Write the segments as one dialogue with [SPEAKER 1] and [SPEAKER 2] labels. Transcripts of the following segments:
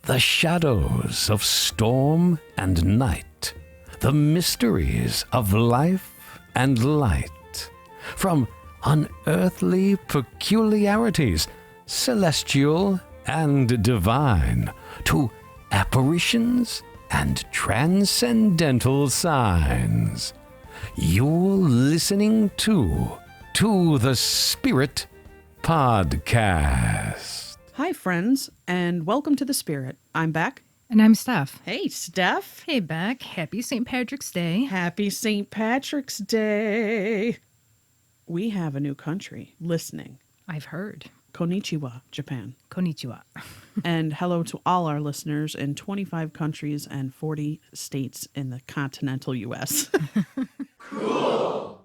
[SPEAKER 1] the shadows of storm and night, the mysteries of life and light, from unearthly peculiarities, celestial and divine, to apparitions and transcendental signs. You're listening to the Spirit Podcast.
[SPEAKER 2] Hi, friends, and welcome to The Spirit. I'm Beck.
[SPEAKER 3] And I'm Steph.
[SPEAKER 2] Hey, Steph.
[SPEAKER 3] Hey, Beck. Happy St. Patrick's Day.
[SPEAKER 2] Happy St. Patrick's Day. We have a new country listening.
[SPEAKER 3] I've heard.
[SPEAKER 2] Konnichiwa, Japan.
[SPEAKER 3] Konnichiwa.
[SPEAKER 2] And hello to all our listeners in 25 countries and 40 states in the continental U.S. Cool.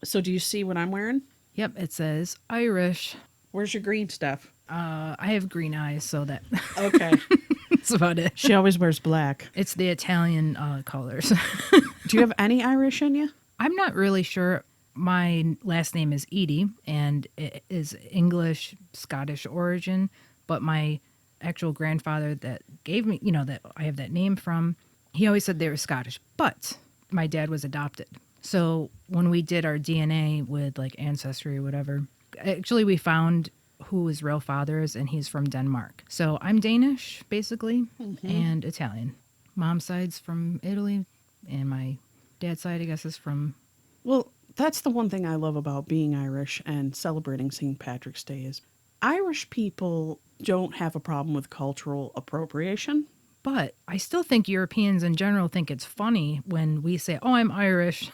[SPEAKER 2] So do you see what I'm wearing?
[SPEAKER 3] Yep, it says Irish.
[SPEAKER 2] Where's your green stuff?
[SPEAKER 3] I have green eyes, so that...
[SPEAKER 2] Okay.
[SPEAKER 3] That's about it.
[SPEAKER 2] She always wears black.
[SPEAKER 3] It's the Italian colors.
[SPEAKER 2] Do you have any Irish in you?
[SPEAKER 3] I'm not really sure. My last name is Edie, and it is English, Scottish origin, but my actual grandfather that gave me, that I have that name from, he always said they were Scottish, but my dad was adopted. So when we did our DNA with like Ancestry or whatever, actually we found who his real father is, and he's from Denmark. So I'm Danish, basically, and Italian. Mom's side's from Italy, and my dad's side, I guess, is from...
[SPEAKER 2] Well, that's the one thing I love about being Irish and celebrating St. Patrick's Day is Irish people don't have a problem with cultural appropriation.
[SPEAKER 3] But I still think Europeans in general think it's funny when we say, "Oh, I'm Irish,"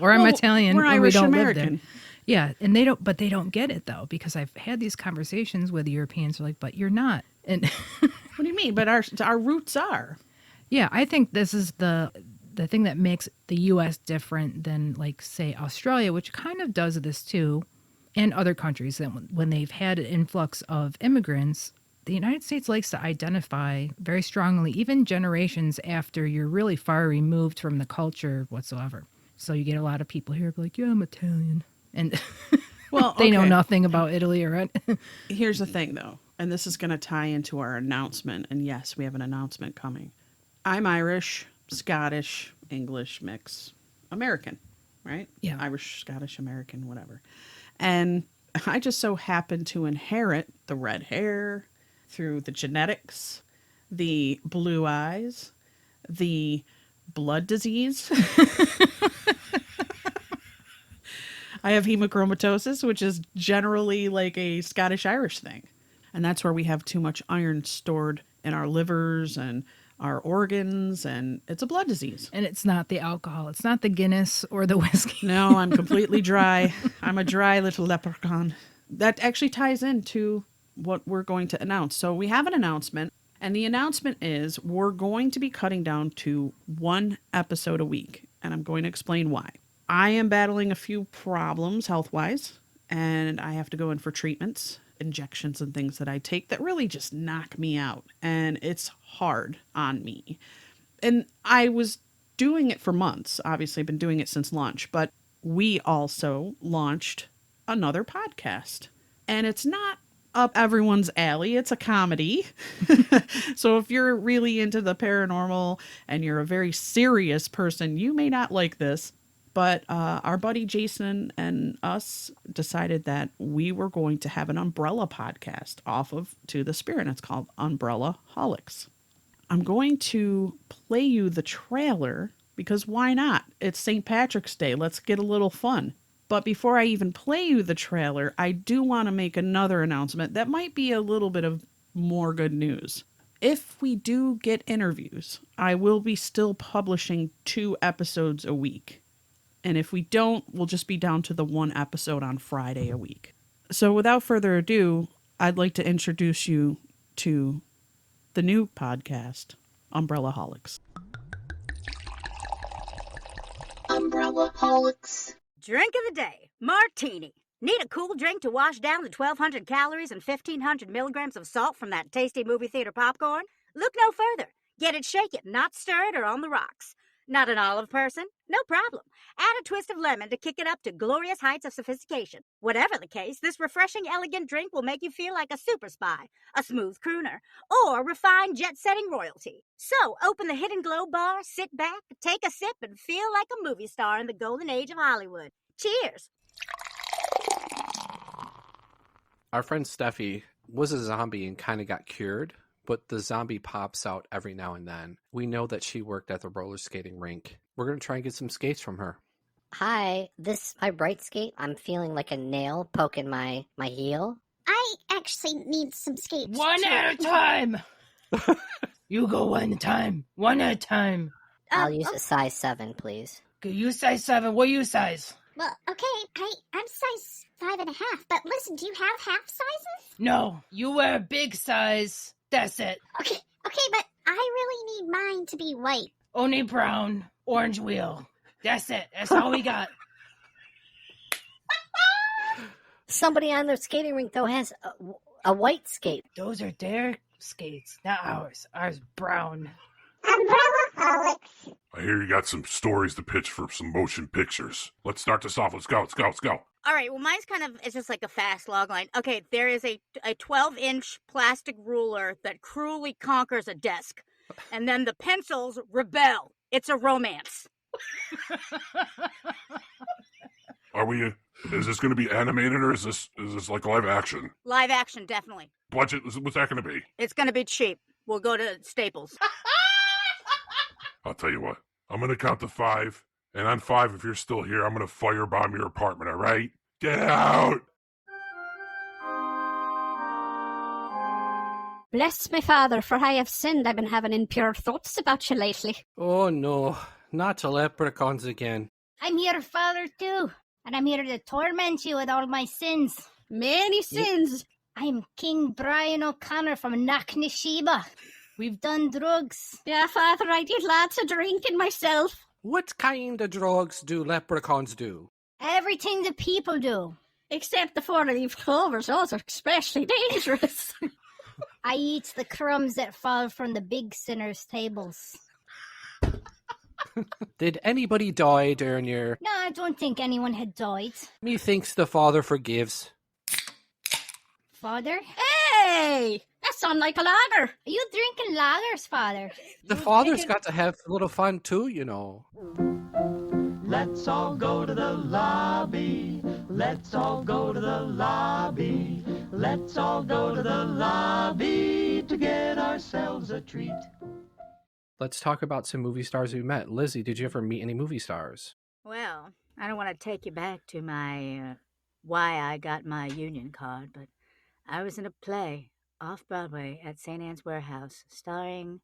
[SPEAKER 3] or "I'm Italian,"
[SPEAKER 2] we're
[SPEAKER 3] when
[SPEAKER 2] Irish
[SPEAKER 3] we don't
[SPEAKER 2] American.
[SPEAKER 3] live there. Yeah, and they don't get it though, because I've had these conversations with Europeans who are like, "But you're not." And
[SPEAKER 2] what do you mean? But our roots are.
[SPEAKER 3] Yeah, I think this is the thing that makes the U.S. different than, like, say, Australia, which kind of does this too, and other countries. That when they've had an influx of immigrants, the United States likes to identify very strongly, even generations after you're really far removed from the culture whatsoever. So you get a lot of people here like, "Yeah, I'm Italian," and
[SPEAKER 2] Well,
[SPEAKER 3] they know
[SPEAKER 2] okay.
[SPEAKER 3] nothing about Italy or anything.
[SPEAKER 2] Here's the thing, though, and this is going to tie into our announcement. And yes, we have an announcement coming. I'm Irish, Scottish, English mix, American, right?
[SPEAKER 3] Yeah.
[SPEAKER 2] Irish, Scottish, American, whatever. And I just so happen to inherit the red hair through the genetics, the blue eyes, the blood disease. I have hemochromatosis, which is generally like a Scottish-Irish thing. And that's where we have too much iron stored in our livers and our organs, and it's a blood disease.
[SPEAKER 3] And it's not the alcohol. It's not the Guinness or the whiskey.
[SPEAKER 2] No, I'm completely dry. I'm a dry little leprechaun. That actually ties into what we're going to announce. So we have an announcement, and the announcement is we're going to be cutting down to one episode a week, and I'm going to explain why. I am battling a few problems health-wise, and I have to go in for treatments, injections and things that I take that really just knock me out, and it's hard on me. And I was doing it for months. Obviously, I've been doing it since launch, but we also launched another podcast, and it's not up everyone's alley. It's a comedy. So if you're really into the paranormal and you're a very serious person, you may not like this. But our buddy Jason and us decided that we were going to have an umbrella podcast off of To the Spirit. And it's called UmbrellaHolics. I'm going to play you the trailer because why not? It's St. Patrick's Day. Let's get a little fun. But before I even play you the trailer, I do want to make another announcement that might be a little bit of more good news. If we do get interviews, I will be still publishing 2 episodes a week. And if we don't, we'll just be down to the 1 episode on Friday a week. So without further ado, I'd like to introduce you to the new podcast, UmbrellaHolics.
[SPEAKER 4] UmbrellaHolics.
[SPEAKER 5] Drink of the day, Martini. Need a cool drink to wash down the 1,200 calories and 1,500 milligrams of salt from that tasty movie theater popcorn? Look no further. Get it shaken, not stirred or on the rocks. Not an olive person? No problem. Add a twist of lemon to kick it up to glorious heights of sophistication. Whatever the case, this refreshing, elegant drink will make you feel like a super spy, a smooth crooner, or refined jet-setting royalty. So, open the Hidden Glow bar, sit back, take a sip, and feel like a movie star in the golden age of Hollywood. Cheers!
[SPEAKER 4] Our friend Steffi was a zombie and kind of got cured, but the zombie pops out every now and then. We know that she worked at the roller skating rink. We're going to try and get some skates from her.
[SPEAKER 6] Hi, this is my bright skate. I'm feeling like a nail poking my heel.
[SPEAKER 7] I actually need some skates.
[SPEAKER 3] One at a time. You go one at a time. One at a time.
[SPEAKER 6] I'll use a size 7, please.
[SPEAKER 3] Okay, you size 7. What you size?
[SPEAKER 7] Well, okay, I'm size 5.5, but listen, do you have half sizes?
[SPEAKER 3] No, you wear a big size. That's it.
[SPEAKER 7] Okay, but I really need mine to be white.
[SPEAKER 3] Only brown, orange wheel. That's it. That's all we got.
[SPEAKER 6] Somebody on their skating rink, though, has a white skate.
[SPEAKER 3] Those are their skates, not ours. Ours brown.
[SPEAKER 7] UmbrellaHolics.
[SPEAKER 8] I hear you got some stories to pitch for some motion pictures. Let's start this off. Let's go.
[SPEAKER 5] All right, well, mine's it's just like a fast log line. Okay, there is a 12-inch plastic ruler that cruelly conquers a desk. And then the pencils rebel. It's a romance.
[SPEAKER 8] Is this going to be animated or is this like live action?
[SPEAKER 5] Live action, definitely.
[SPEAKER 8] Budget, what's that going to be?
[SPEAKER 5] It's going to be cheap. We'll go to Staples.
[SPEAKER 8] I'll tell you what. I'm going to count to 5. And on 5, if you're still here, I'm going to firebomb your apartment, all right? Get out!
[SPEAKER 9] Bless my father, for I have sinned. I've been having impure thoughts about you lately.
[SPEAKER 4] Oh no, not the leprechauns again.
[SPEAKER 9] I'm here, Father, too. And I'm here to torment you with all my sins. Many sins. I'm King Brian O'Connor from Knocknasheba. We've done drugs. Yeah, Father, I did lots of drinking myself.
[SPEAKER 4] What kind of drugs do leprechauns do?
[SPEAKER 9] Everything the people do. Except the four-leaf clovers. Those are especially dangerous. I eat the crumbs that fall from the big sinners' tables.
[SPEAKER 4] Did anybody die during your...
[SPEAKER 9] No, I don't think anyone had died.
[SPEAKER 4] Methinks the Father forgives.
[SPEAKER 9] Father? Hey! That sounds like a lager. Are you drinking lagers, Father?
[SPEAKER 4] The Father's got to have a little fun too, you know.
[SPEAKER 10] Let's all go to the lobby. Let's all go to the lobby. Let's all go to the lobby to get ourselves a treat.
[SPEAKER 4] Let's talk about some movie stars we met. Lizzie, did you ever meet any movie stars?
[SPEAKER 5] Well, I don't want to take you back to my why I got my union card, but I was in a play off-Broadway at St. Anne's Warehouse starring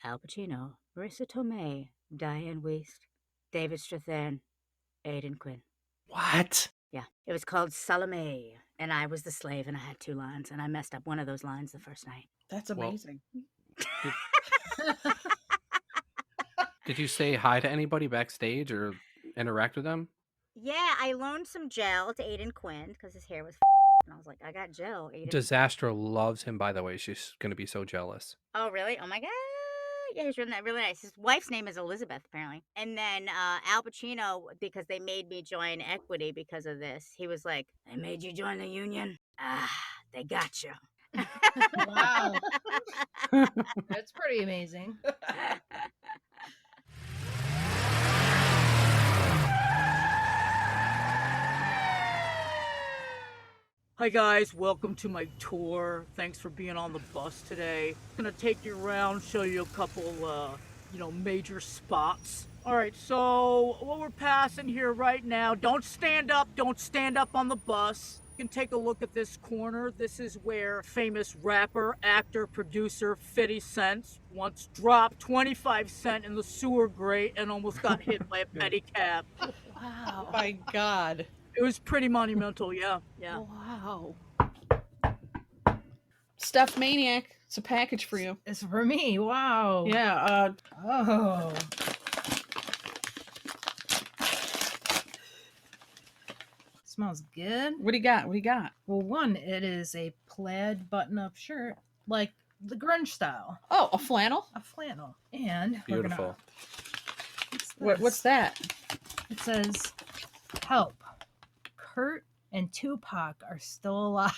[SPEAKER 5] Al Pacino, Marissa Tomei, Diane Wiest, David Strathairn, Aidan Quinn.
[SPEAKER 4] What?
[SPEAKER 5] Yeah, it was called Salome, and I was the slave, and I had 2 lines, and I messed up one of those lines the first night.
[SPEAKER 2] That's amazing.
[SPEAKER 4] Did you say hi to anybody backstage or interact with them?
[SPEAKER 5] Yeah, I loaned some gel to Aidan Quinn because his hair was and I was like, I got gel, Aidan.
[SPEAKER 4] Disastra loves him, by the way. She's going to be so jealous.
[SPEAKER 5] Oh, really? Oh, my God. Yeah, he's really nice. His wife's name is Elizabeth, apparently. And then Al Pacino, because they made me join Equity because of this, he was like, they made you join the union? Ah, they got you.
[SPEAKER 3] Wow. That's pretty amazing.
[SPEAKER 11] Hi guys, welcome to my tour. Thanks for being on the bus today. Gonna take you around, show you a couple, major spots. All right, so what we're passing here right now, don't stand up on the bus. You can take a look at this corner. This is where famous rapper, actor, producer 50 Cent once dropped 25 cents in the sewer grate and almost got hit by a pedicab.
[SPEAKER 2] Wow. My God.
[SPEAKER 11] It was pretty monumental, yeah.
[SPEAKER 2] Wow. Steph Maniac, it's a package for you.
[SPEAKER 3] It's for me. Wow.
[SPEAKER 2] Yeah.
[SPEAKER 3] Oh. Smells good.
[SPEAKER 2] What do you got?
[SPEAKER 3] Well, one, it is a plaid button-up shirt, like the grunge style.
[SPEAKER 2] Oh, a flannel?
[SPEAKER 3] A flannel. And
[SPEAKER 4] Beautiful.
[SPEAKER 2] What's that?
[SPEAKER 3] It says, help. Kurt and Tupac are still alive.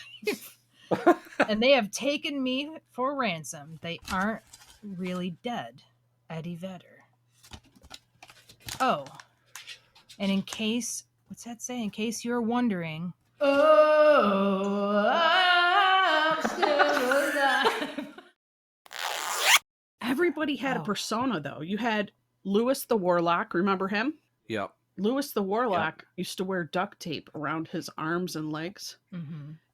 [SPEAKER 3] And they have taken me for ransom. They aren't really dead. Eddie Vedder. Oh. And in case, what's that say? In case you're wondering, oh, I'm still alive.
[SPEAKER 2] Everybody had a persona, though. You had Lewis the Warlock. Remember him?
[SPEAKER 4] Yep.
[SPEAKER 2] Lewis the Warlock used to wear duct tape around his arms and legs,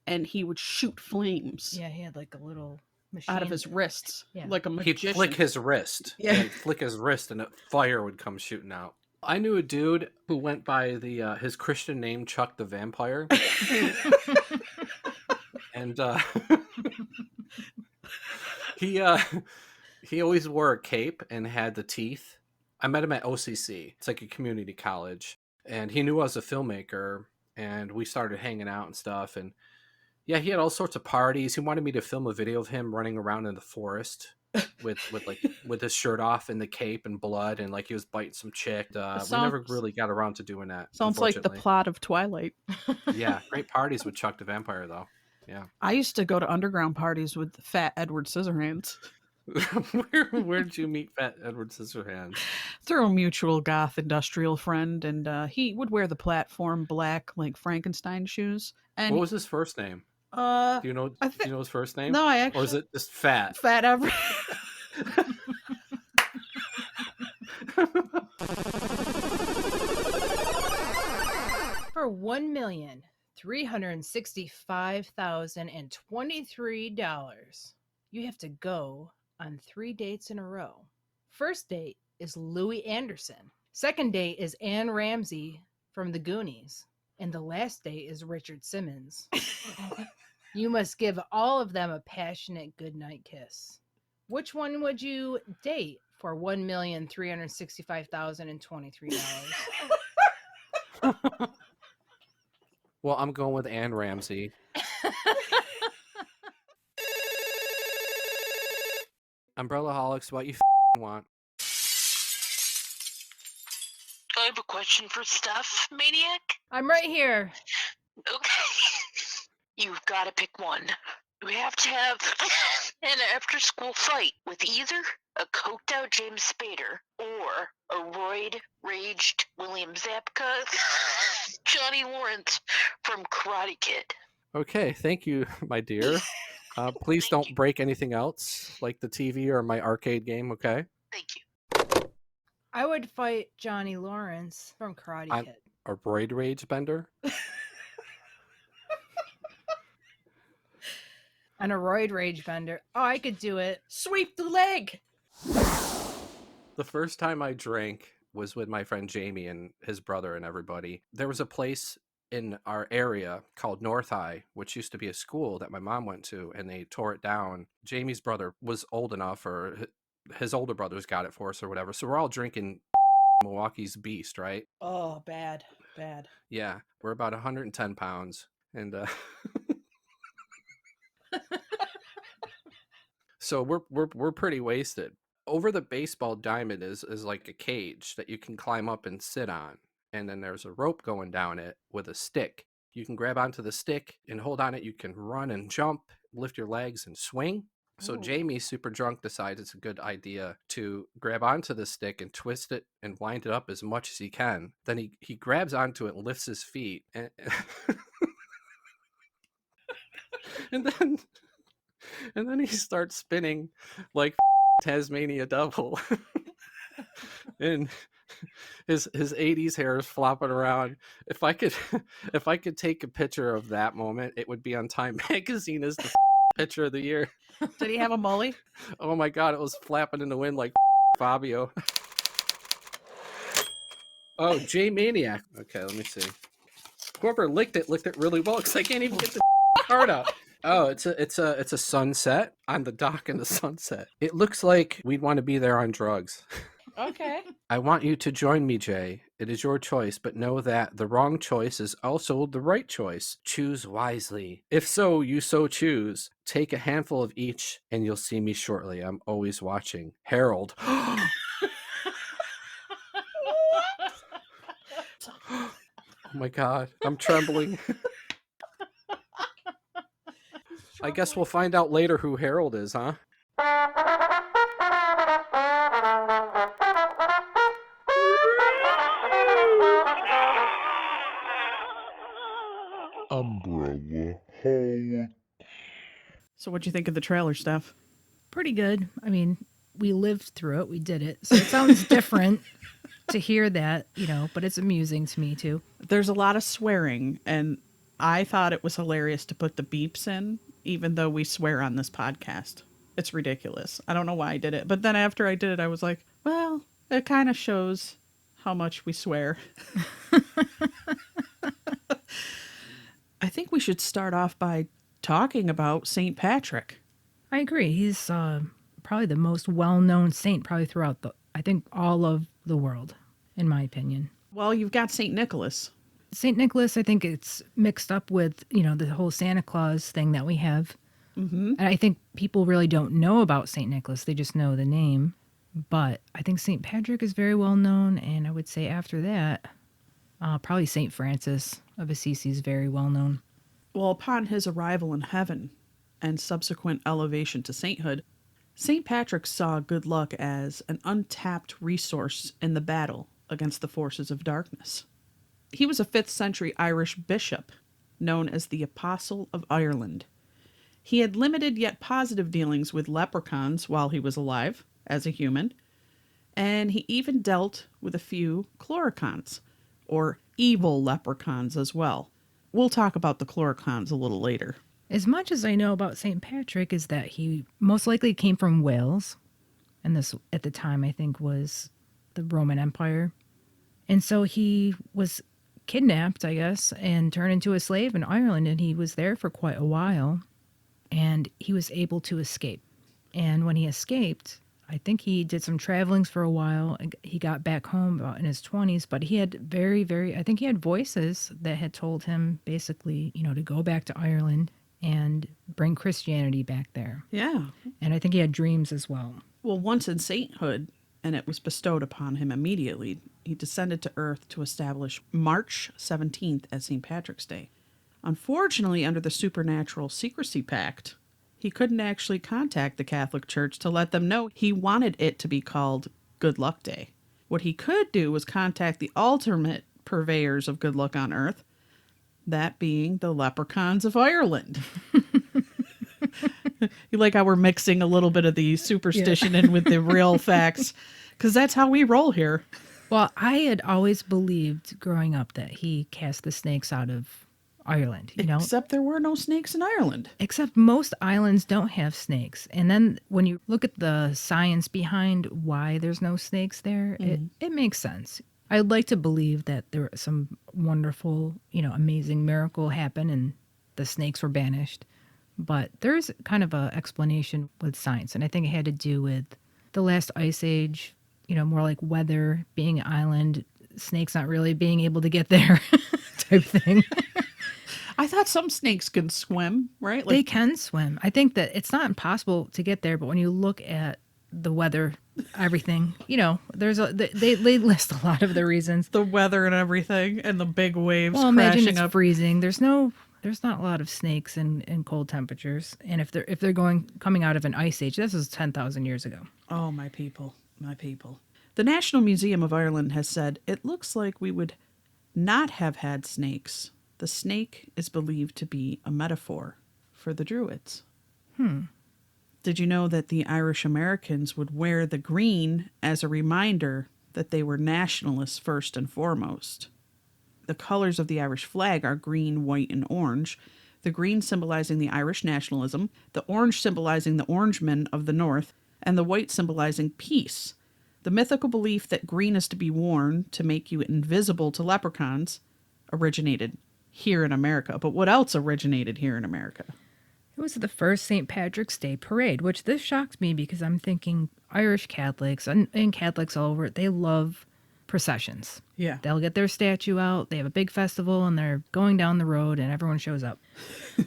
[SPEAKER 2] and he would shoot flames.
[SPEAKER 3] Yeah, he had like a little machine
[SPEAKER 2] out of his wrists, like a magician.
[SPEAKER 4] He'd flick his wrist.
[SPEAKER 2] Yeah.
[SPEAKER 4] And flick his wrist, and fire would come shooting out. I knew a dude who went by the his Christian name, Chuck the Vampire. And he always wore a cape and had the teeth. I met him at OCC. It's like a community college. And he knew I was a filmmaker, and we started hanging out and stuff. And yeah, he had all sorts of parties. He wanted me to film a video of him running around in the forest with his shirt off and the cape and blood, and like he was biting some chick. We never really got around to doing that.
[SPEAKER 2] Sounds like the plot of Twilight.
[SPEAKER 4] Yeah, great parties with Chuck the Vampire, though. Yeah.
[SPEAKER 2] I used to go to underground parties with Fat Edward Scissorhands.
[SPEAKER 4] Where did you meet Fat Edward Scissorhands?
[SPEAKER 2] Through a mutual goth industrial friend, and he would wear the platform black like Frankenstein shoes. And
[SPEAKER 4] what was his first name? Do you know his first name?
[SPEAKER 2] No, I actually.
[SPEAKER 4] Or is it just Fat?
[SPEAKER 2] Fat Edward.
[SPEAKER 3] For $1,365,023, you have to go on 3 dates in a row. First date is Louis Anderson. Second date is Anne Ramsey from The Goonies. And the last date is Richard Simmons. You must give all of them a passionate goodnight kiss. Which one would you date for $1,365,023?
[SPEAKER 4] Well, I'm going with Anne Ramsey. UmbrellaHolics, what you want?
[SPEAKER 12] I have a question for Steph, Maniac.
[SPEAKER 3] I'm right here.
[SPEAKER 12] Okay. You've got to pick one. We have to have an after-school fight with either a coked-out James Spader or a roid-raged William Zabka, Johnny Lawrence from Karate Kid.
[SPEAKER 4] Okay, thank you, my dear. Please don't break anything else, like the TV or my arcade game, okay?
[SPEAKER 12] Thank you.
[SPEAKER 3] I would fight Johnny Lawrence from Karate Kid.
[SPEAKER 4] A roid rage bender?
[SPEAKER 3] And a roid rage bender. Oh, I could do it.
[SPEAKER 2] Sweep the leg.
[SPEAKER 4] The first time I drank was with my friend Jamie and his brother and everybody. There was a place in our area called North High, which used to be a school that my mom went to, and they tore it down. Jamie's brother was old enough, or his older brothers got it for us or whatever. So we're all drinking Milwaukee's Beast, right?
[SPEAKER 2] Oh, bad.
[SPEAKER 4] Yeah, we're about 110 pounds. And so we're pretty wasted. Over the baseball diamond is like a cage that you can climb up and sit on. And then there's a rope going down it with a stick. You can grab onto the stick and hold on it. You can run and jump, lift your legs and swing. So Jamie, super drunk, decides it's a good idea to grab onto the stick and twist it and wind it up as much as he can. Then he grabs onto it and lifts his feet. And, and then he starts spinning like Tasmania Devil. And his 80s hair is flopping around. If I could take a picture of that moment, it would be on Time Magazine as the picture of the year.
[SPEAKER 2] Did he have a mully?
[SPEAKER 4] Oh my god, it was flapping in the wind like Fabio. Oh, J Maniac. Okay, let me see. Whoever licked it really well because I can't even get the card out. Oh, it's a sunset on the dock in the sunset. It looks like we'd want to be there on drugs.
[SPEAKER 2] Okay.
[SPEAKER 4] I want you to join me, Jay. It is your choice, but know that the wrong choice is also the right choice. Choose wisely. If so, you so choose. Take a handful of each, and you'll see me shortly. I'm always watching. Harold. my God, I'm trembling. I guess we'll find out later who Harold is, huh?
[SPEAKER 8] UmbrellaHolics.
[SPEAKER 2] So what'd you think of the trailer, Steph?
[SPEAKER 3] Pretty good. I mean, we lived through it. We did it. So it sounds different to hear that, but it's amusing to me too.
[SPEAKER 2] There's a lot of swearing, and I thought it was hilarious to put the beeps in, even though we swear on this podcast. It's ridiculous. I don't know why I did it. But then after I did it, I was like, well, it kind of shows how much we swear. I think we should start off by talking about St. Patrick.
[SPEAKER 3] I agree. He's probably the most well-known saint probably throughout all of the world, in my opinion.
[SPEAKER 2] Well, you've got St. Nicholas.
[SPEAKER 3] St. Nicholas, I think it's mixed up with, the whole Santa Claus thing that we have.
[SPEAKER 2] Mm-hmm.
[SPEAKER 3] And I think people really don't know about St. Nicholas. They just know the name. But I think St. Patrick is very well known. And I would say after that, probably St. Francis of Assisi is very well known.
[SPEAKER 2] Well, upon his arrival in heaven and subsequent elevation to sainthood, St. Patrick saw good luck as an untapped resource in the battle against the forces of darkness. He was a 5th century Irish bishop known as the Apostle of Ireland. He had limited yet positive dealings with leprechauns while he was alive as a human, and he even dealt with a few clurichauns, or evil leprechauns as well. We'll talk about the clurichauns a little later.
[SPEAKER 3] As much as I know about St. Patrick is that he most likely came from Wales, and this at the time I think was the Roman Empire. And so he was kidnapped, I guess, and turned into a slave in Ireland, and he was there for quite a while, and he was able to escape. And when he escaped, I think he did some travelings for a while. He got back home about in his 20s, but he had I think he had voices that had told him basically, to go back to Ireland and bring Christianity back there.
[SPEAKER 2] Yeah.
[SPEAKER 3] And I think he had dreams as well.
[SPEAKER 2] Well, once in sainthood, and it was bestowed upon him immediately, he descended to earth to establish March 17th as St. Patrick's Day. Unfortunately, under the Supernatural Secrecy Pact, he couldn't actually contact the Catholic Church to let them know he wanted it to be called Good Luck Day. What he could do was contact the ultimate purveyors of good luck on earth, that being the Leprechauns of Ireland. You like how we're mixing a little bit of the superstition in with the real facts, because that's how we roll here.
[SPEAKER 3] Well, I had always believed growing up that he cast the snakes out of Ireland,
[SPEAKER 2] Except there were no snakes in Ireland.
[SPEAKER 3] Except most islands don't have snakes. And then when you look at the science behind why there's no snakes there, it makes sense. I'd like to believe that there was some wonderful, amazing miracle happened and the snakes were banished. But there's kind of an explanation with science. And I think it had to do with the last ice age, more like weather, being an island, snakes not really being able to get there type thing.
[SPEAKER 2] I thought some snakes can swim, right?
[SPEAKER 3] They can swim. I think that it's not impossible to get there, but when you look at the weather, everything, there's they list a lot of the reasons.
[SPEAKER 2] The weather and everything, and the big waves crashing
[SPEAKER 3] imagine it's
[SPEAKER 2] up.
[SPEAKER 3] Freezing. There's not a lot of snakes in cold temperatures, and if they're coming out of an ice age, this is 10,000 years ago.
[SPEAKER 2] Oh, my people, my people. The National Museum of Ireland has said it looks like we would not have had snakes. The snake is believed to be a metaphor for the Druids. Did you know that the Irish Americans would wear the green as a reminder that they were nationalists first and foremost? The colors of the Irish flag are green, white, and orange. The green symbolizing the Irish nationalism, the orange symbolizing the Orangemen of the North, and the white symbolizing peace. The mythical belief that green is to be worn to make you invisible to leprechauns originated here in America. But what else originated here in America?
[SPEAKER 3] It was the first St. Patrick's Day parade, which this shocked me because I'm thinking Irish Catholics and Catholics all over, they love processions.
[SPEAKER 2] Yeah.
[SPEAKER 3] They'll get their statue out, they have a big festival, and they're going down the road, and everyone shows up.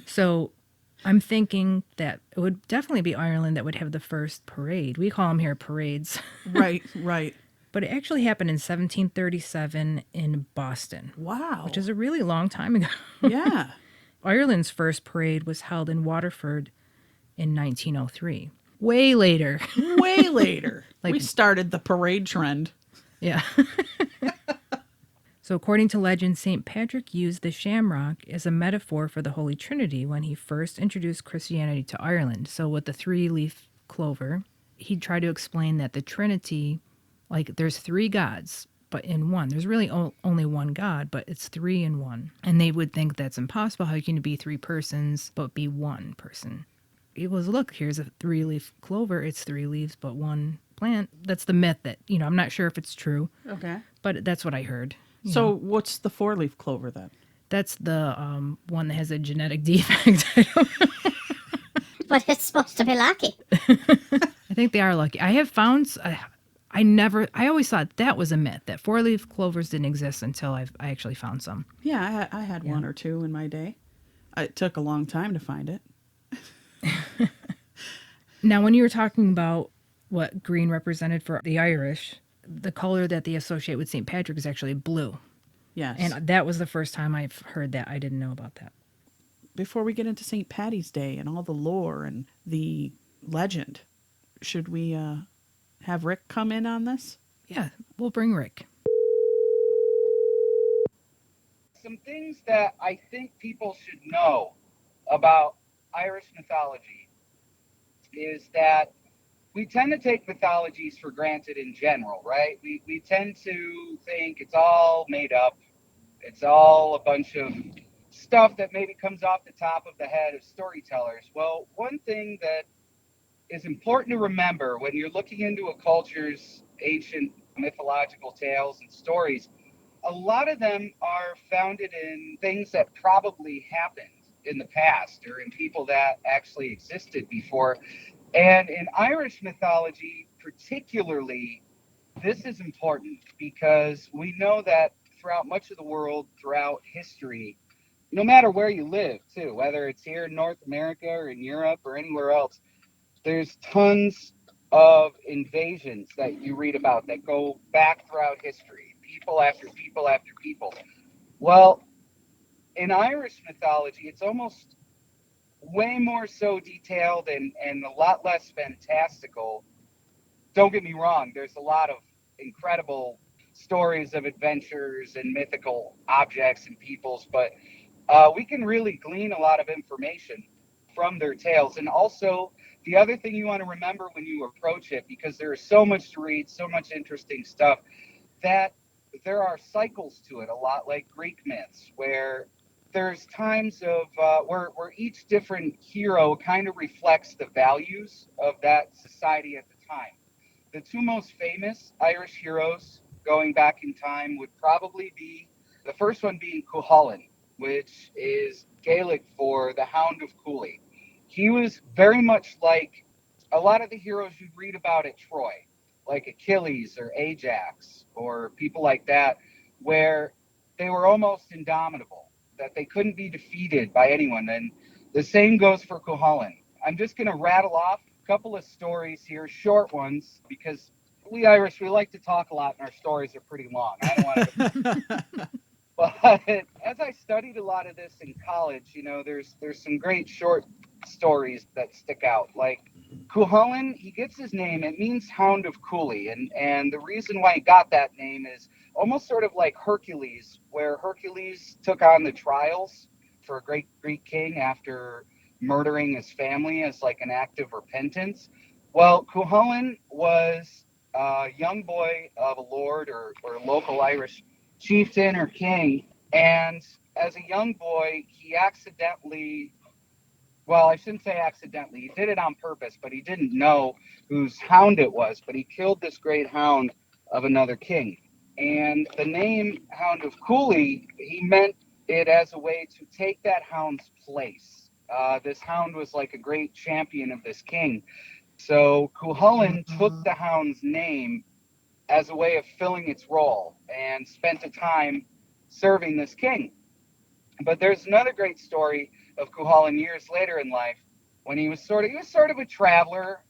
[SPEAKER 3] So I'm thinking that it would definitely be Ireland that would have the first parade. We call them here parades.
[SPEAKER 2] Right.
[SPEAKER 3] But it actually happened in 1737 in Boston.
[SPEAKER 2] Wow.
[SPEAKER 3] Which is a really long time ago.
[SPEAKER 2] Yeah.
[SPEAKER 3] Ireland's first parade was held in Waterford in 1903. Way later.
[SPEAKER 2] Way later.
[SPEAKER 3] Like-
[SPEAKER 2] we started the parade trend.
[SPEAKER 3] Yeah. So according to legend, St. Patrick used the shamrock as a metaphor for the Holy Trinity when he first introduced Christianity to Ireland. So with the 3-leaf clover, he tried to explain that the Trinity, like there's 3 gods, but in one. There's really only one God, but it's 3 in 1. And they would think that's impossible. How can you be 3 persons but be one person? It was, look, here's a 3-leaf clover. It's 3 leaves but 1 plant. That's the myth that, I'm not sure if it's true.
[SPEAKER 2] Okay.
[SPEAKER 3] But that's what I heard.
[SPEAKER 2] So what's the 4-leaf clover then?
[SPEAKER 3] That's the one that has a genetic defect. I don't know.
[SPEAKER 7] But it's supposed to be lucky.
[SPEAKER 3] I think they are lucky. I have found, I always thought that was a myth, that 4-leaf clovers didn't exist until I actually found some.
[SPEAKER 2] Yeah, I had 1 or 2 in my day. It took a long time to find it.
[SPEAKER 3] Now, when you were talking about what green represented for the Irish, the color that they associate with St. Patrick is actually blue.
[SPEAKER 2] Yes.
[SPEAKER 3] And that was the first time I've heard that. I didn't know about that.
[SPEAKER 2] Before we get into St. Patty's Day and all the lore and the legend, should we have Rick come in on this?
[SPEAKER 3] Yeah, we'll bring Rick.
[SPEAKER 13] Some things that I think people should know about Irish mythology is that we tend to take mythologies for granted in general, right? We tend to think it's all made up. It's all a bunch of stuff that maybe comes off the top of the head of storytellers. Well, one thing that is important to remember when you're looking into a culture's ancient mythological tales and stories, a lot of them are founded in things that probably happened in the past or in people that actually existed before. And in Irish mythology, particularly, this is important because we know that throughout much of the world, throughout history, no matter where you live, too, whether it's here in North America or in Europe or anywhere else, there's tons of invasions that you read about that go back throughout history, people after people after people. Well, in Irish mythology, it's almost way more so detailed and a lot less fantastical. Don't get me wrong, there's a lot of incredible stories of adventures and mythical objects and peoples, but we can really glean a lot of information from their tales. And also, the other thing you want to remember when you approach it, because there is so much to read, so much interesting stuff, that there are cycles to it, a lot like Greek myths, where there's times of where each different hero kind of reflects the values of that society at the time. The 2 most famous Irish heroes going back in time would probably be, the first one being Cuchulainn, which is Gaelic for the Hound of Cooley. He was very much like a lot of the heroes you'd read about at Troy, like Achilles or Ajax or people like that, where they were almost indomitable, that they couldn't be defeated by anyone. And the same goes for Cuchulainn. I'm just going to rattle off a couple of stories here, short ones, because we Irish, we like to talk a lot and our stories are pretty long. I don't want to... But as I studied a lot of this in college, there's some great short stories that stick out. Like Cuchulainn, he gets his name, it means Hound of Cooley. And the reason why he got that name is almost sort of like Hercules, where Hercules took on the trials for a great Greek king after murdering his family as like an act of repentance. Well, Cuchulainn was a young boy of a lord or local Irish chieftain or king, and as a young boy, he accidentally, well, I shouldn't say accidentally, he did it on purpose, but he didn't know whose hound it was, but he killed this great hound of another king. And the name Hound of Cooley, he meant it as a way to take that hound's place. This hound was like a great champion of this king. So Cuchulainn took the hound's name as a way of filling its role and spent a time serving this king. But there's another great story of Cuchulainn years later in life when he was sort of a traveler,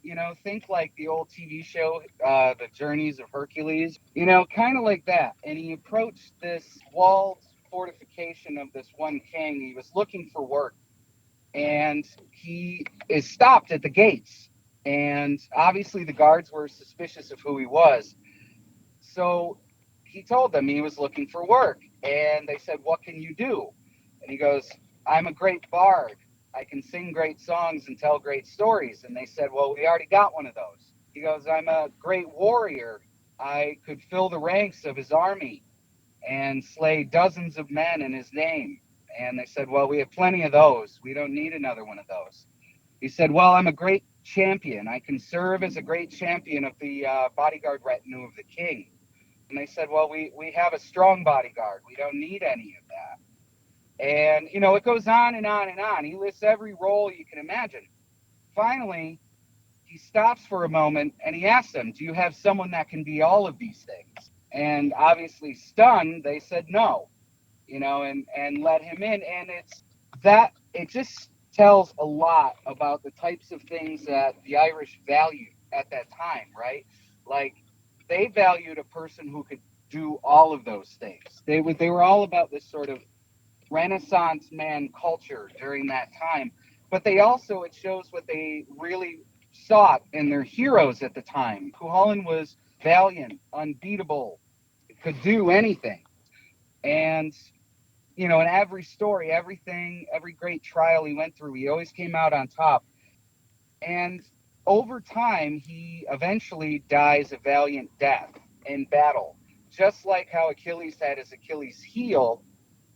[SPEAKER 13] think like the old TV show, The Journeys of Hercules, kind of like that. And he approached this walled fortification of this one king. He was looking for work, and he is stopped at the gates. And obviously the guards were suspicious of who he was. So he told them he was looking for work. And they said, "What can you do?" And he goes, "I'm a great bard. I can sing great songs and tell great stories." And they said, "Well, we already got one of those." He goes, "I'm a great warrior. I could fill the ranks of his army and slay dozens of men in his name." And they said, "Well, we have plenty of those. We don't need another one of those." He said, "Well, I'm a great champion. I can serve as a great champion of the bodyguard retinue of the king." And they said, "Well, we have a strong bodyguard. We don't need any of that." And, it goes on and on and on. He lists every role you can imagine. Finally, he stops for a moment and he asks them, "Do you have someone that can be all of these things?" And obviously stunned, they said no, and let him in. And it just tells a lot about the types of things that the Irish valued at that time, right? Like, they valued a person who could do all of those things. They were all about this sort of Renaissance man culture during that time, but it shows what they really sought in their heroes at the time. Cuchulainn was valiant, unbeatable, could do anything. And, in every story, every great trial he went through, he always came out on top. And over time, he eventually dies a valiant death in battle. Just like how Achilles had his Achilles heel,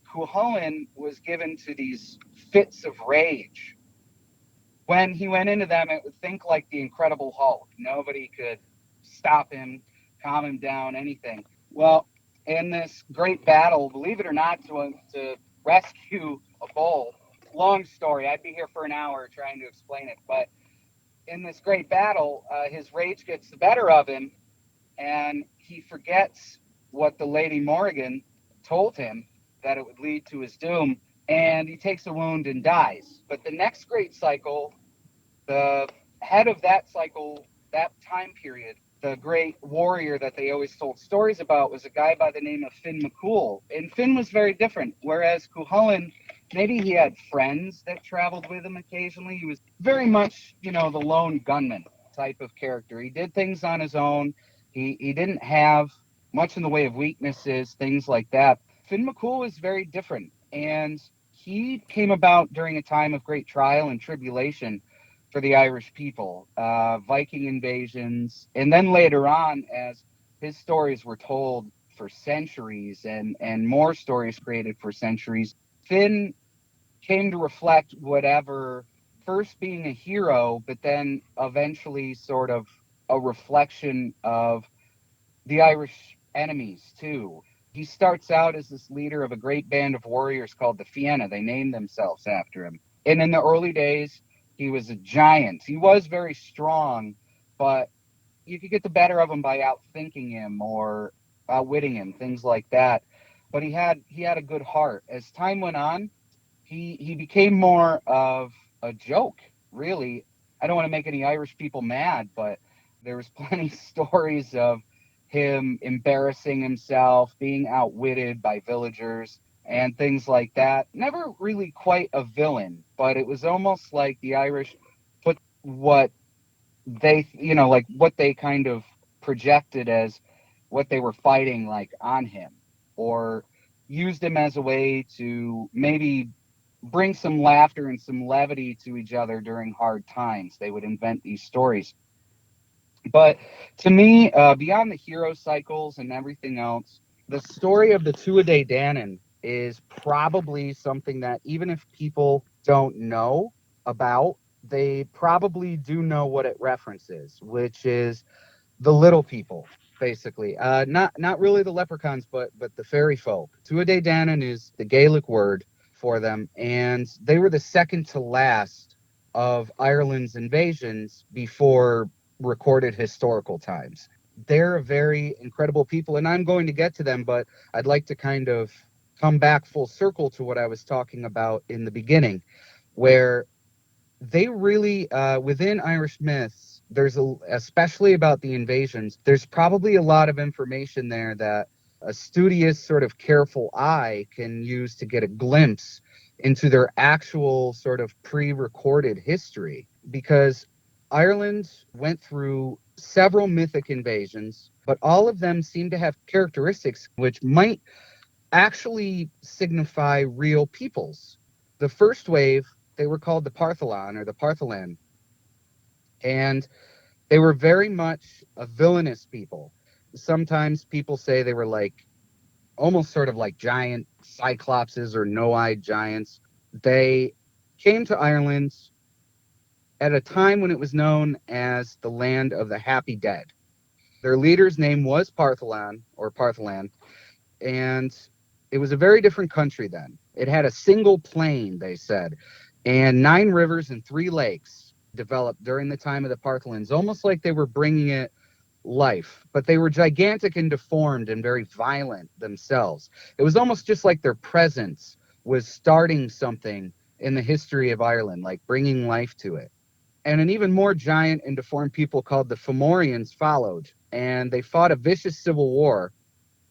[SPEAKER 13] Cuchulainn was given to these fits of rage. When he went into them, it would think like the Incredible Hulk. Nobody could stop him, calm him down, anything. Well, in this great battle, believe it or not, to rescue a bull, long story, I'd be here for an hour trying to explain it, but in this great battle, his rage gets the better of him, and he forgets what the Lady Morrigan told him, that it would lead to his doom, and he takes a wound and dies. But the next great cycle, the head of that cycle, that time period, the great warrior that they always told stories about, was a guy by the name of Finn McCool. And Finn was very different, whereas Cuchulainn, maybe he had friends that traveled with him occasionally. He was very much, the lone gunman type of character. He did things on his own. He didn't have much in the way of weaknesses, things like that. Finn McCool was very different, and he came about during a time of great trial and tribulation for the Irish people, Viking invasions, and then later on, as his stories were told for centuries and more stories created for centuries, Finn came to reflect whatever, first being a hero, but then eventually sort of a reflection of the Irish enemies too. He starts out as this leader of a great band of warriors called the Fianna. They named themselves after him. And in the early days, he was a giant. He was very strong, but you could get the better of him by outthinking him or outwitting him, things like that. But he had a good heart. As time went on, he became more of a joke, really. I don't want to make any Irish people mad, but there was plenty of stories of him embarrassing himself, being outwitted by villagers, and things like that. Never really quite a villain, but it was almost like the Irish put what they, like what they kind of projected as what they were fighting, like, on him, or used him as a way to maybe bring some laughter and some levity to each other during hard times. They would invent these stories. But to me, beyond the hero cycles and everything else, the story of the Tuatha Danann is probably something that even if people don't know about, they probably do know what it references, which is the little people, basically. Not really the leprechauns, but the fairy folk. Tuatha Danann is the Gaelic word for them, and they were the second to last of Ireland's invasions before recorded historical times. They're a very incredible people, and I'm going to get to them, but I'd like to kind of come back full circle to what I was talking about in the beginning, where they really, within Irish myths, especially about the invasions, there's probably a lot of information there that a studious, sort of careful eye can use to get a glimpse into their actual sort of pre-recorded history. Because Ireland went through several mythic invasions, but all of them seem to have characteristics which might actually signify real peoples. The first wave, they were called the Partholon or the Partholan, and they were very much a villainous people. Sometimes people say they were like almost sort of like giant cyclopses or no-eyed giants. They came to Ireland at a time when it was known as the land of the happy dead. Their leader's name was Partholan or Partholan, and it was a very different country then. It had a single plain, they said, and 9 rivers and 3 lakes developed during the time of the Partholans, almost like they were bringing it life, but they were gigantic and deformed and very violent themselves. It was almost just like their presence was starting something in the history of Ireland, like bringing life to it. And an even more giant and deformed people called the Fomorians followed, and they fought a vicious civil war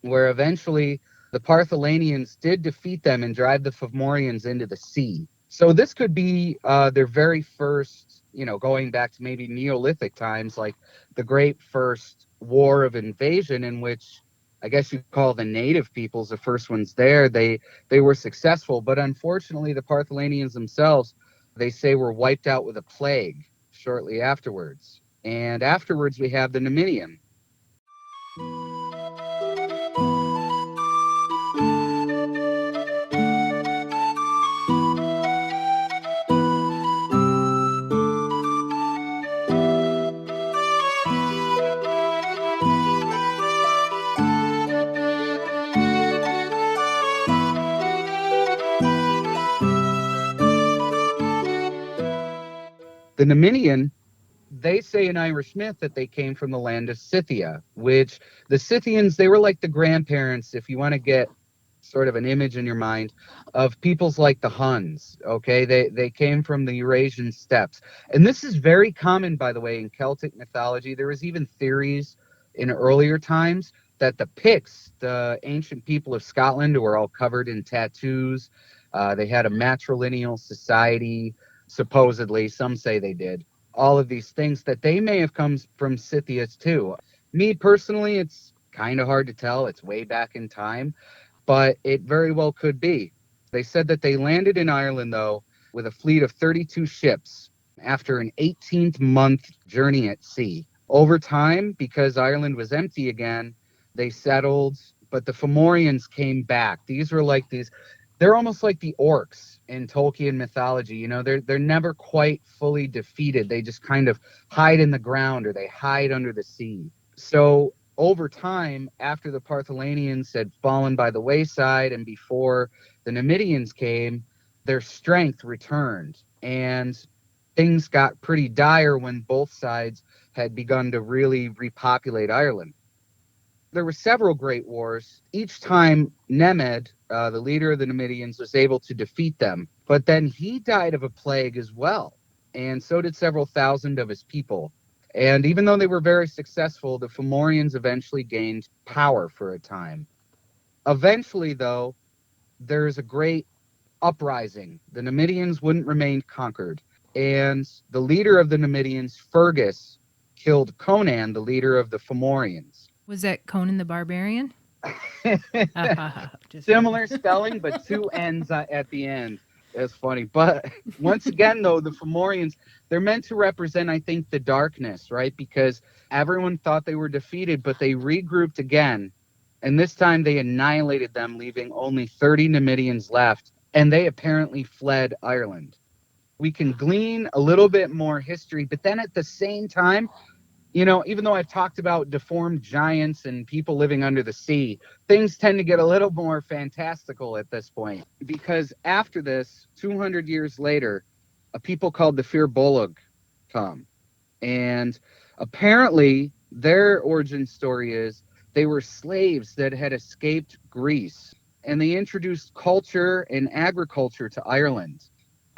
[SPEAKER 13] where eventually the Partholanians did defeat them and drive the Fomorians into the sea. So this could be their very first, going back to maybe Neolithic times, like the great first war of invasion in which I guess you call the native peoples the first ones there. They were successful, but unfortunately the Partholanians themselves, they say, were wiped out with a plague shortly afterwards. And afterwards we have the Numidian. The Numidian, they say in Irish myth that they came from the land of Scythia, which the Scythians, they were like the grandparents, if you want to get sort of an image in your mind, of peoples like the Huns, okay? They came from the Eurasian steppes. And this is very common, by the way, in Celtic mythology. There was even theories in earlier times that the Picts, the ancient people of Scotland who were all covered in tattoos, they had a matrilineal society, supposedly, some say they did. All of these things that they may have come from Scythia too. Me personally, it's kind of hard to tell. It's way back in time, but it very well could be. They said that they landed in Ireland, though, with a fleet of 32 ships after an 18th month journey at sea. Over time, because Ireland was empty again, they settled, but the Fomorians came back. These were like they're almost like the orcs in Tolkien mythology. They're never quite fully defeated. They just kind of hide in the ground or they hide under the sea. So over time, after the Partholanians had fallen by the wayside and before the Numidians came, their strength returned and things got pretty dire when both sides had begun to really repopulate Ireland. There were several great wars. Each time Nemed, the leader of the Numidians, was able to defeat them. But then he died of a plague as well. And so did several thousand of his people. And even though they were very successful, the Fomorians eventually gained power for a time. Eventually, though, there's a great uprising. The Numidians wouldn't remain conquered. And the leader of the Numidians, Fergus, killed Conan, the leader of the Fomorians.
[SPEAKER 3] Was that Conan the Barbarian?
[SPEAKER 13] Similar spelling, but 2 N's at the end. It's funny. But once again, though, the Fomorians, they're meant to represent, I think, the darkness, right? Because everyone thought they were defeated, but they regrouped again. And this time they annihilated them, leaving only 30 Numidians left. And they apparently fled Ireland. We can glean a little bit more history, but then at the same time, even though I've talked about deformed giants and people living under the sea, things tend to get a little more fantastical at this point. Because after this, 200 years later, a people called the Fir Bolg come. And apparently, their origin story is they were slaves that had escaped Greece. And they introduced culture and agriculture to Ireland.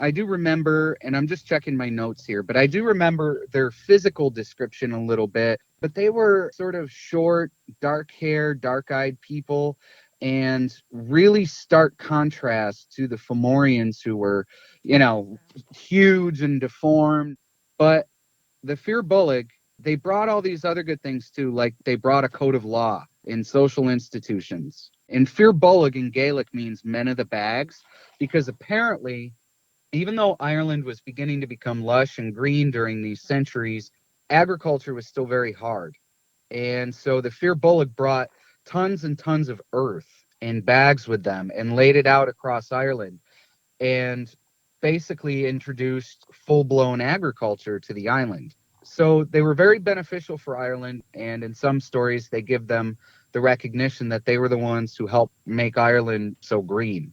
[SPEAKER 13] I do remember, and I'm just checking my notes here, but I do remember their physical description a little bit, but they were sort of short, dark hair, dark-eyed people, and really stark contrast to the Fomorians who were, huge and deformed. But the Fir Bolg, they brought all these other good things too, like they brought a code of law in social institutions. And Fir Bolg in Gaelic means men of the bags, because apparently, even though Ireland was beginning to become lush and green during these centuries, agriculture was still very hard. And so the Fir Bolg brought tons and tons of earth in bags with them and laid it out across Ireland and basically introduced full-blown agriculture to the island. So they were very beneficial for Ireland, and in some stories they give them the recognition that they were the ones who helped make Ireland so green.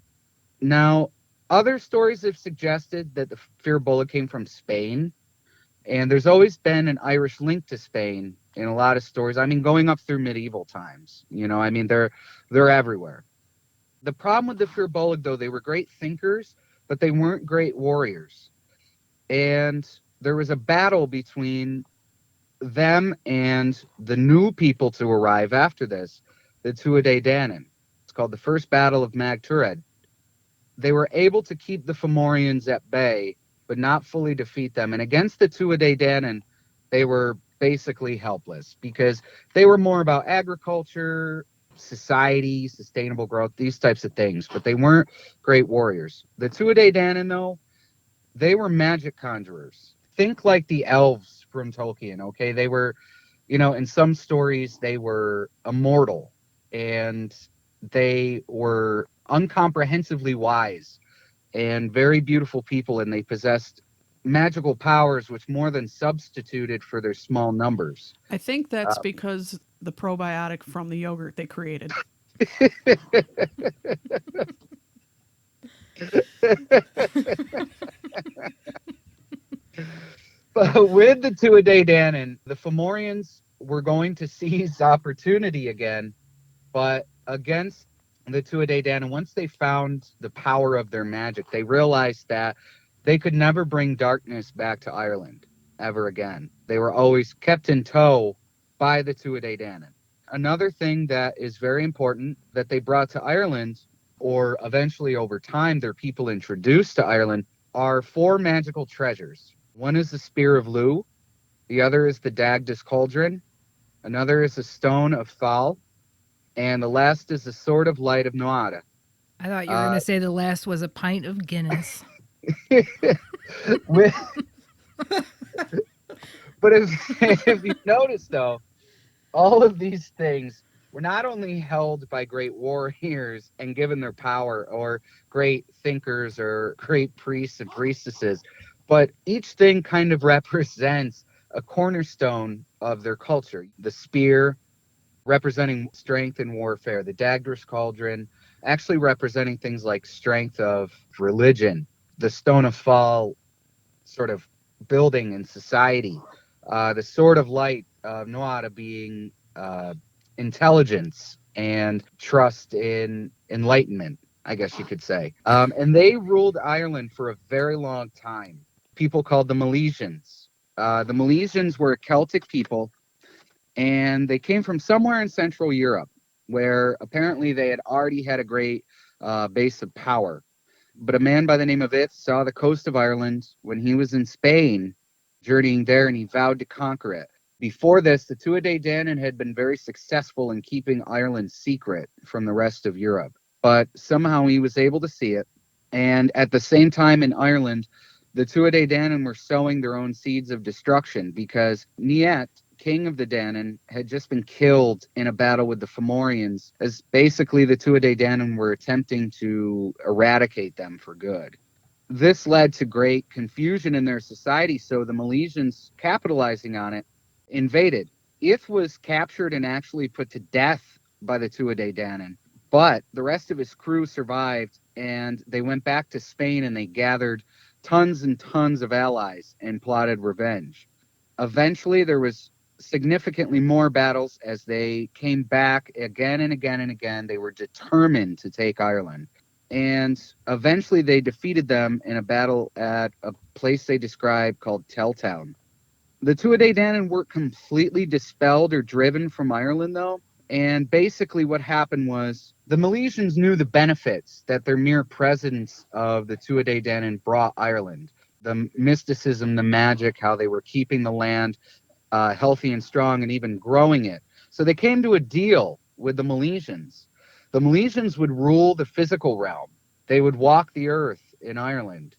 [SPEAKER 13] Now, other stories have suggested that the Fir Bolg came from Spain, and there's always been an Irish link to Spain in a lot of stories. I mean, going up through medieval times, they're everywhere. The problem with the Fir Bolg, though, they were great thinkers, but they weren't great warriors. And there was a battle between them and the new people to arrive after this, the Tuatha Danann. It's called the First Battle of Mag Tuired. They were able to keep the Fomorians at bay, but not fully defeat them. And against the Tuatha Danann, they were basically helpless because they were more about agriculture, society, sustainable growth, these types of things, but they weren't great warriors. The Tuatha Danann, though, they were magic conjurers. Think like the elves from Tolkien, okay? They were, in some stories, they were immortal, and they were uncomprehensibly wise and very beautiful people, and they possessed magical powers which more than substituted for their small numbers.
[SPEAKER 2] I think that's because the probiotic from the yogurt they created.
[SPEAKER 13] But with the Tuatha Danann, the Fomorians were going to seize opportunity again, but against the Tuatha Danann, once they found the power of their magic, they realized that they could never bring darkness back to Ireland ever again. They were always kept in tow by the Tuatha Danann. Another thing that is very important that they brought to Ireland, or eventually over time their people introduced to Ireland, are 4 magical treasures. One is the Spear of Lugh, the other is the Dagdas Cauldron, another is the Stone of Thal, and the last is the Sword of Light of Nuada.
[SPEAKER 3] I thought you were going to say the last was a pint of Guinness.
[SPEAKER 13] But if you notice, though, all of these things were not only held by great warriors and given their power, or great thinkers or great priests and priestesses, but each thing kind of represents a cornerstone of their culture. The spear representing strength in warfare, the Dagdas Cauldron actually representing things like strength of religion, the Stone of Fall sort of building in society, the Sword of Light of Nuada being intelligence and trust in enlightenment, I guess you could say. And they ruled Ireland for a very long time. People called them Milesians. The Milesians were a Celtic people, and they came from somewhere in Central Europe, where apparently they had already had a great base of power. But a man by the name of It saw the coast of Ireland when he was in Spain, journeying there, and he vowed to conquer it. Before this, the Tuatha Danann had been very successful in keeping Ireland secret from the rest of Europe. But somehow he was able to see it. And at the same time in Ireland, the Tuatha Danann were sowing their own seeds of destruction, because Niet, king of the Danann, had just been killed in a battle with the Fomorians, as basically the Tuatha Danann were attempting to eradicate them for good. This led to great confusion in their society, so the Milesians, capitalizing on it, invaded. Ith was captured and actually put to death by the Tuatha Danann, but the rest of his crew survived, and they went back to Spain, and they gathered tons and tons of allies and plotted revenge. Eventually, there was significantly more battles as they came back again and again and again. They were determined to take Ireland. And eventually they defeated them in a battle at a place they describe called Telltown. The Tuatha Danann weren't completely dispelled or driven from Ireland, though. And basically what happened was the Milesians knew the benefits that their mere presence of the Tuatha Danann brought Ireland. The mysticism, the magic, how they were keeping the land healthy and strong and even growing it. So they came to a deal with the Milesians. The Milesians would rule the physical realm. They would walk the earth in Ireland.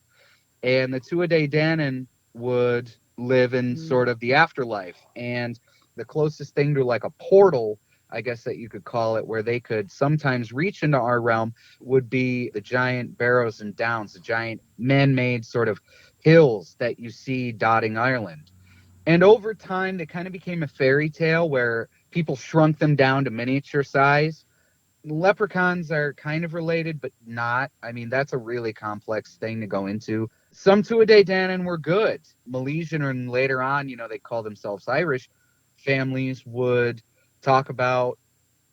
[SPEAKER 13] And the Tuatha Danann would live in sort of the afterlife. And the closest thing to like a portal, I guess that you could call it, where they could sometimes reach into our realm would be the giant barrows and downs, the giant man-made sort of hills that you see dotting Ireland. And over time, they kind of became a fairy tale where people shrunk them down to miniature size. Leprechauns are kind of related, but not. I mean, that's a really complex thing to go into. Some Tuatha Danann were good. Milesian, and later on, they call themselves Irish families would talk about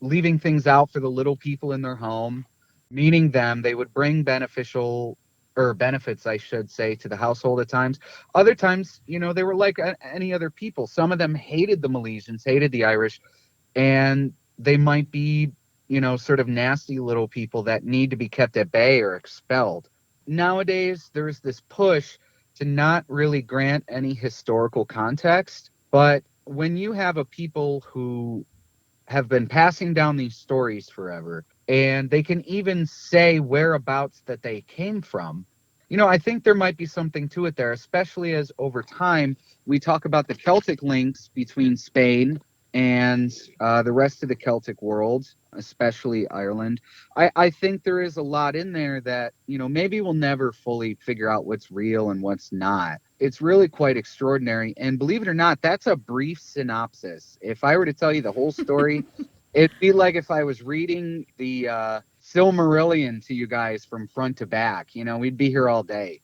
[SPEAKER 13] leaving things out for the little people in their home, meaning them. They would bring beneficial or benefits, I should say, to the household at times. Other times, they were like any other people. Some of them hated the Milesians, hated the Irish, and they might be, sort of nasty little people that need to be kept at bay or expelled. Nowadays, there's this push to not really grant any historical context, but when you have a people who have been passing down these stories forever, and they can even say whereabouts that they came from. I think there might be something to it there, especially as over time we talk about the Celtic links between Spain and the rest of the Celtic world, especially Ireland. I think there is a lot in there that, maybe we'll never fully figure out what's real and what's not. It's really quite extraordinary. And believe it or not, that's a brief synopsis. If I were to tell you the whole story, it'd be like if I was reading the Silmarillion to you guys from front to back. We'd be here all day.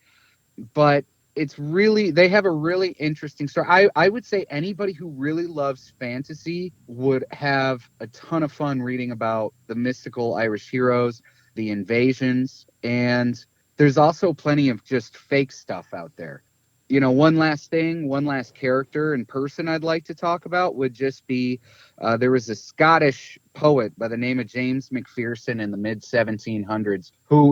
[SPEAKER 13] But they have a really interesting story. I would say anybody who really loves fantasy would have a ton of fun reading about the mystical Irish heroes, the invasions, and there's also plenty of just fake stuff out there. One last character and person I'd like to talk about would just be, there was a Scottish poet by the name of James Mcpherson in the mid 1700s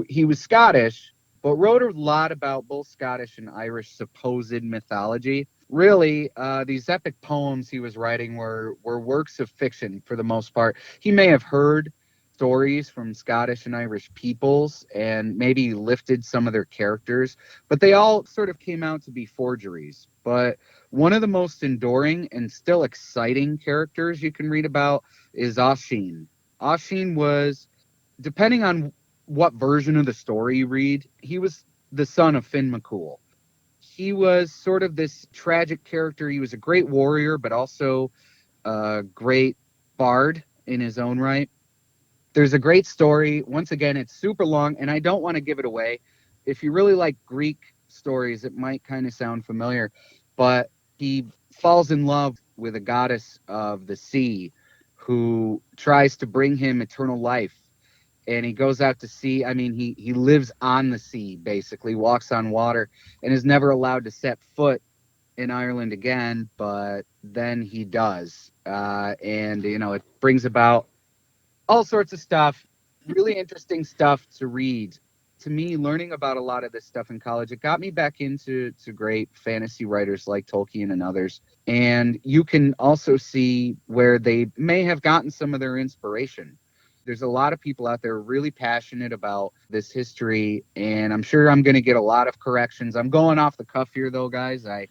[SPEAKER 13] he was Scottish, but wrote a lot about both Scottish and Irish supposed mythology. Really, these epic poems he was writing were works of fiction for the most part. He may have heard stories from Scottish and Irish peoples and maybe lifted some of their characters, but they all sort of came out to be forgeries. But one of the most enduring and still exciting characters you can read about is Oisin. Oisin was, depending on what version of the story you read, he was the son of Finn McCool. He was sort of this tragic character. He was a great warrior, but also a great bard in his own right. There's a great story. Once again, it's super long, and I don't want to give it away. If you really like Greek stories, it might kind of sound familiar, but he falls in love with a goddess of the sea who tries to bring him eternal life. And he goes out to sea. I mean, he lives on the sea, basically, walks on water, and is never allowed to set foot in Ireland again, but then he does. And, it brings about all sorts of stuff, really interesting stuff to read. To me, learning about a lot of this stuff in college, it got me back into great fantasy writers like Tolkien and others. And you can also see where they may have gotten some of their inspiration. There's a lot of people out there really passionate about this history, and I'm sure I'm going to get a lot of corrections. I'm going off the cuff here, though, guys. I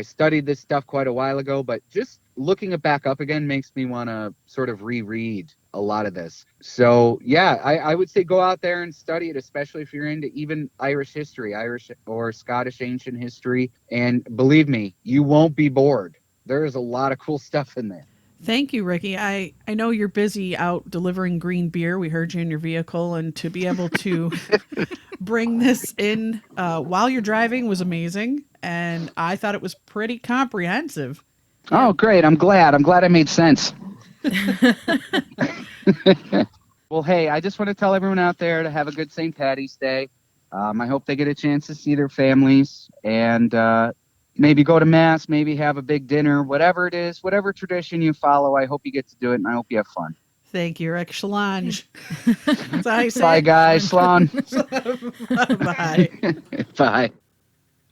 [SPEAKER 13] studied this stuff quite a while ago, but just looking it back up again makes me want to sort of reread a lot of this. So, yeah, I would say go out there and study it, especially if you're into even Irish history, Irish or Scottish ancient history. And believe me, you won't be bored. There is a lot of cool stuff in there.
[SPEAKER 2] Thank you, Ricky. I know you're busy out delivering green beer. We heard you in your vehicle, and to be able to bring this in while you're driving was amazing. And I thought it was pretty comprehensive.
[SPEAKER 13] Oh, great. I'm glad I made sense. Well, hey, I just want to tell everyone out there to have a good St. Patty's Day. I hope they get a chance to see their families and maybe go to Mass, maybe have a big dinner, whatever it is, whatever tradition you follow. I hope you get to do it, and I hope you have fun.
[SPEAKER 2] Thank you, Excelange. So I say
[SPEAKER 13] Bye, guys. Slán.
[SPEAKER 2] Bye.
[SPEAKER 13] Bye.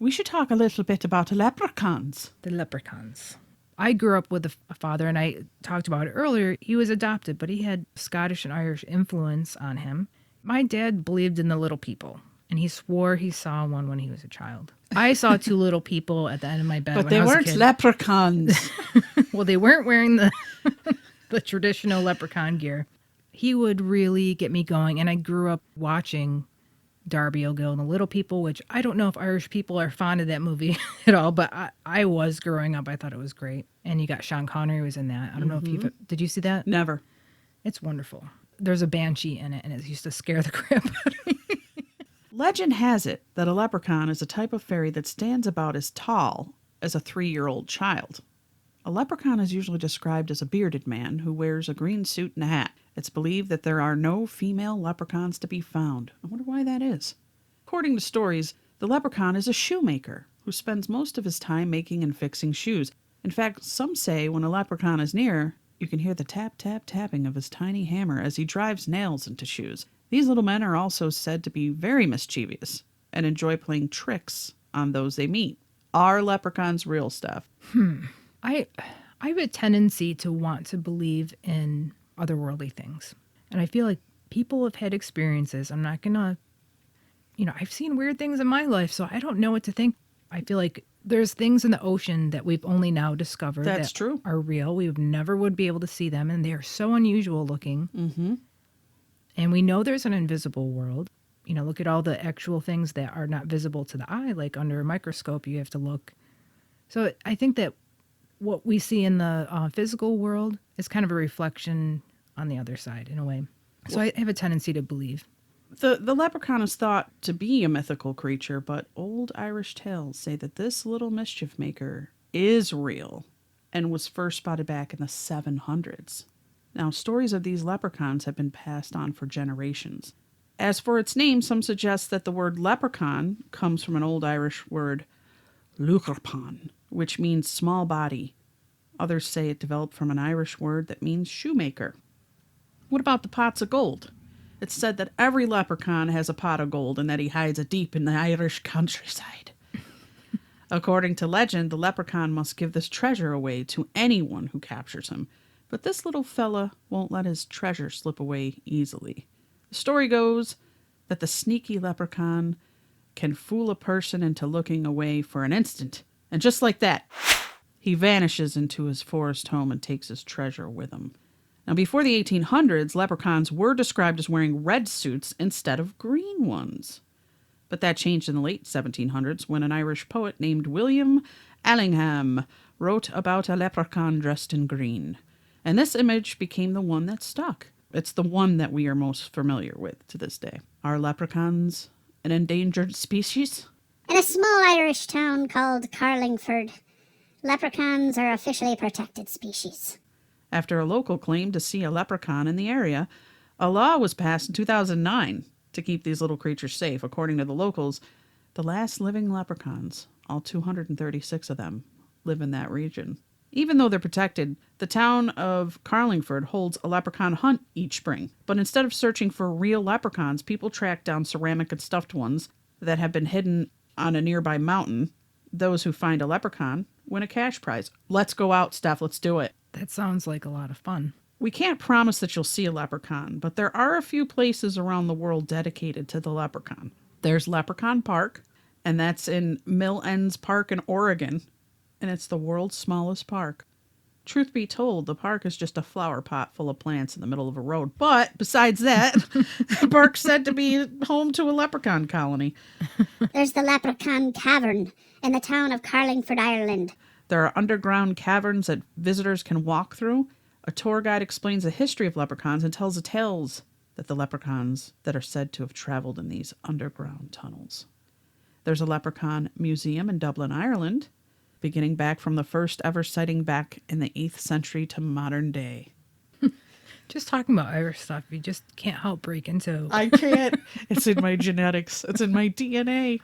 [SPEAKER 2] We should talk a little bit about leprechauns.
[SPEAKER 3] The leprechauns. I grew up with a father, and I talked about it earlier. He was adopted, but he had Scottish and Irish influence on him. My dad believed in the little people, and he swore he saw one when he was a child. I saw 2 little people at the end of my bed
[SPEAKER 2] But
[SPEAKER 3] when
[SPEAKER 2] they
[SPEAKER 3] I was
[SPEAKER 2] weren't
[SPEAKER 3] a kid.
[SPEAKER 2] leprechauns.
[SPEAKER 3] Well, they weren't wearing the traditional leprechaun gear. He would really get me going, and I grew up watching Darby O'Gill and the Little People, which I don't know if Irish people are fond of that movie at all, but I was growing up. I thought it was great. And you got Sean Connery was in that. I don't know if did you see that?
[SPEAKER 2] Never.
[SPEAKER 3] It's wonderful. There's a banshee in it, and it used to scare the crap out of me.
[SPEAKER 2] Legend has it that a leprechaun is a type of fairy that stands about as tall as a 3-year-old child. A leprechaun is usually described as a bearded man who wears a green suit and a hat. It's believed that there are no female leprechauns to be found. I wonder why that is. According to stories, the leprechaun is a shoemaker who spends most of his time making and fixing shoes. In fact, some say when a leprechaun is near, you can hear the tap, tap, tapping of his tiny hammer as he drives nails into shoes. These little men are also said to be very mischievous and enjoy playing tricks on those they meet. Are leprechauns real stuff?
[SPEAKER 3] I have a tendency to want to believe in otherworldly things. And I feel like people have had experiences. I'm not going to, I've seen weird things in my life, so I don't know what to think. I feel like there's things in the ocean that we've only now discovered
[SPEAKER 2] That's
[SPEAKER 3] that
[SPEAKER 2] true.
[SPEAKER 3] are real. We never would be able to see them, and they are so unusual looking.
[SPEAKER 2] Mm-hmm.
[SPEAKER 3] And we know there's an invisible world. Look at all the actual things that are not visible to the eye, like under a microscope, you have to look. So I think that what we see in the physical world is kind of a reflection on the other side, in a way. So I have a tendency to believe.
[SPEAKER 2] The leprechaun is thought to be a mythical creature, but old Irish tales say that this little mischief maker is real and was first spotted back in the 700s. Now, stories of these leprechauns have been passed on for generations. As for its name, some suggest that the word leprechaun comes from an old Irish word, lucarpan, which means small body. Others say it developed from an Irish word that means shoemaker. What about the pots of gold? It's said that every leprechaun has a pot of gold and that he hides it deep in the Irish countryside. According to legend, the leprechaun must give this treasure away to anyone who captures him. But this little fella won't let his treasure slip away easily. The story goes that the sneaky leprechaun can fool a person into looking away for an instant. And just like that, he vanishes into his forest home and takes his treasure with him. Now, before the 1800s, leprechauns were described as wearing red suits instead of green ones. But that changed in the late 1700s when an Irish poet named William Allingham wrote about a leprechaun dressed in green. And this image became the one that stuck. It's the one that we are most familiar with to this day. Are leprechauns an endangered species?
[SPEAKER 7] In a small Irish town called Carlingford, leprechauns are officially a protected species.
[SPEAKER 2] After a local claimed to see a leprechaun in the area, a law was passed in 2009 to keep these little creatures safe. According to the locals, the last living leprechauns, all 236 of them, live in that region. Even though they're protected, the town of Carlingford holds a leprechaun hunt each spring. But instead of searching for real leprechauns, people track down ceramic and stuffed ones that have been hidden on a nearby mountain. Those who find a leprechaun win a cash prize. Let's go out, Steph. Let's do it.
[SPEAKER 3] That sounds like a lot of fun.
[SPEAKER 2] We can't promise that you'll see a leprechaun, but there are a few places around the world dedicated to the leprechaun. There's Leprechaun Park, and that's in Mill Ends Park in Oregon, and it's the world's smallest park. Truth be told, the park is just a flower pot full of plants in the middle of a road. But besides that, the park's said to be home to a leprechaun colony.
[SPEAKER 7] There's the Leprechaun Cavern in the town of Carlingford, Ireland.
[SPEAKER 2] There are underground caverns that visitors can walk through. A tour guide explains the history of leprechauns and tells the tales that the leprechauns that are said to have traveled in these underground tunnels. There's a leprechaun museum in Dublin, Ireland, beginning back from the first ever sighting back in the 8th century to modern day.
[SPEAKER 3] Just talking about Irish stuff, you just can't help break into.
[SPEAKER 2] I can't. It's in my genetics. It's in my DNA.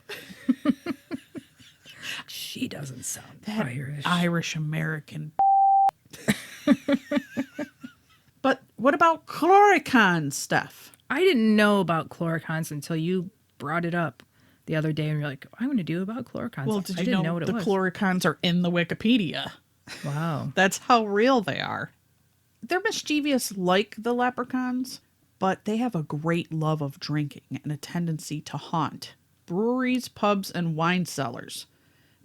[SPEAKER 3] She doesn't sound
[SPEAKER 2] That
[SPEAKER 3] Irish.
[SPEAKER 2] Irish American. But what about Clurichauns, Steph?
[SPEAKER 3] I didn't know about Clurichauns until you brought it up the other day, and you're like, I want to do about Clurichauns.
[SPEAKER 2] Well, did
[SPEAKER 3] I
[SPEAKER 2] you
[SPEAKER 3] didn't
[SPEAKER 2] know
[SPEAKER 3] what it
[SPEAKER 2] the
[SPEAKER 3] was.
[SPEAKER 2] Clurichauns are in the Wikipedia?
[SPEAKER 3] Wow.
[SPEAKER 2] That's how real they are. They're mischievous like the leprechauns, but they have a great love of drinking and a tendency to haunt breweries, pubs, and wine cellars.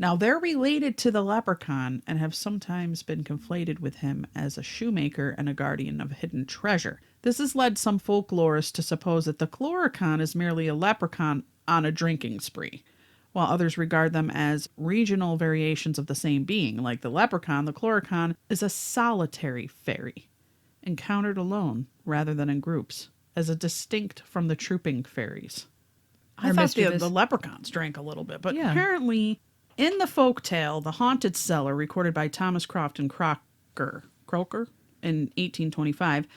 [SPEAKER 2] Now, they're related to the leprechaun and have sometimes been conflated with him as a shoemaker and a guardian of hidden treasure. This has led some folklorists to suppose that the Clurichaun is merely a leprechaun on a drinking spree, while others regard them as regional variations of the same being. Like the leprechaun, the Clurichaun is a solitary fairy, encountered alone rather than in groups, as a distinct from the trooping fairies. I thought the leprechauns drank a little bit, but apparently in the folktale, The Haunted Cellar, recorded by Thomas Crofton Croker in 1825,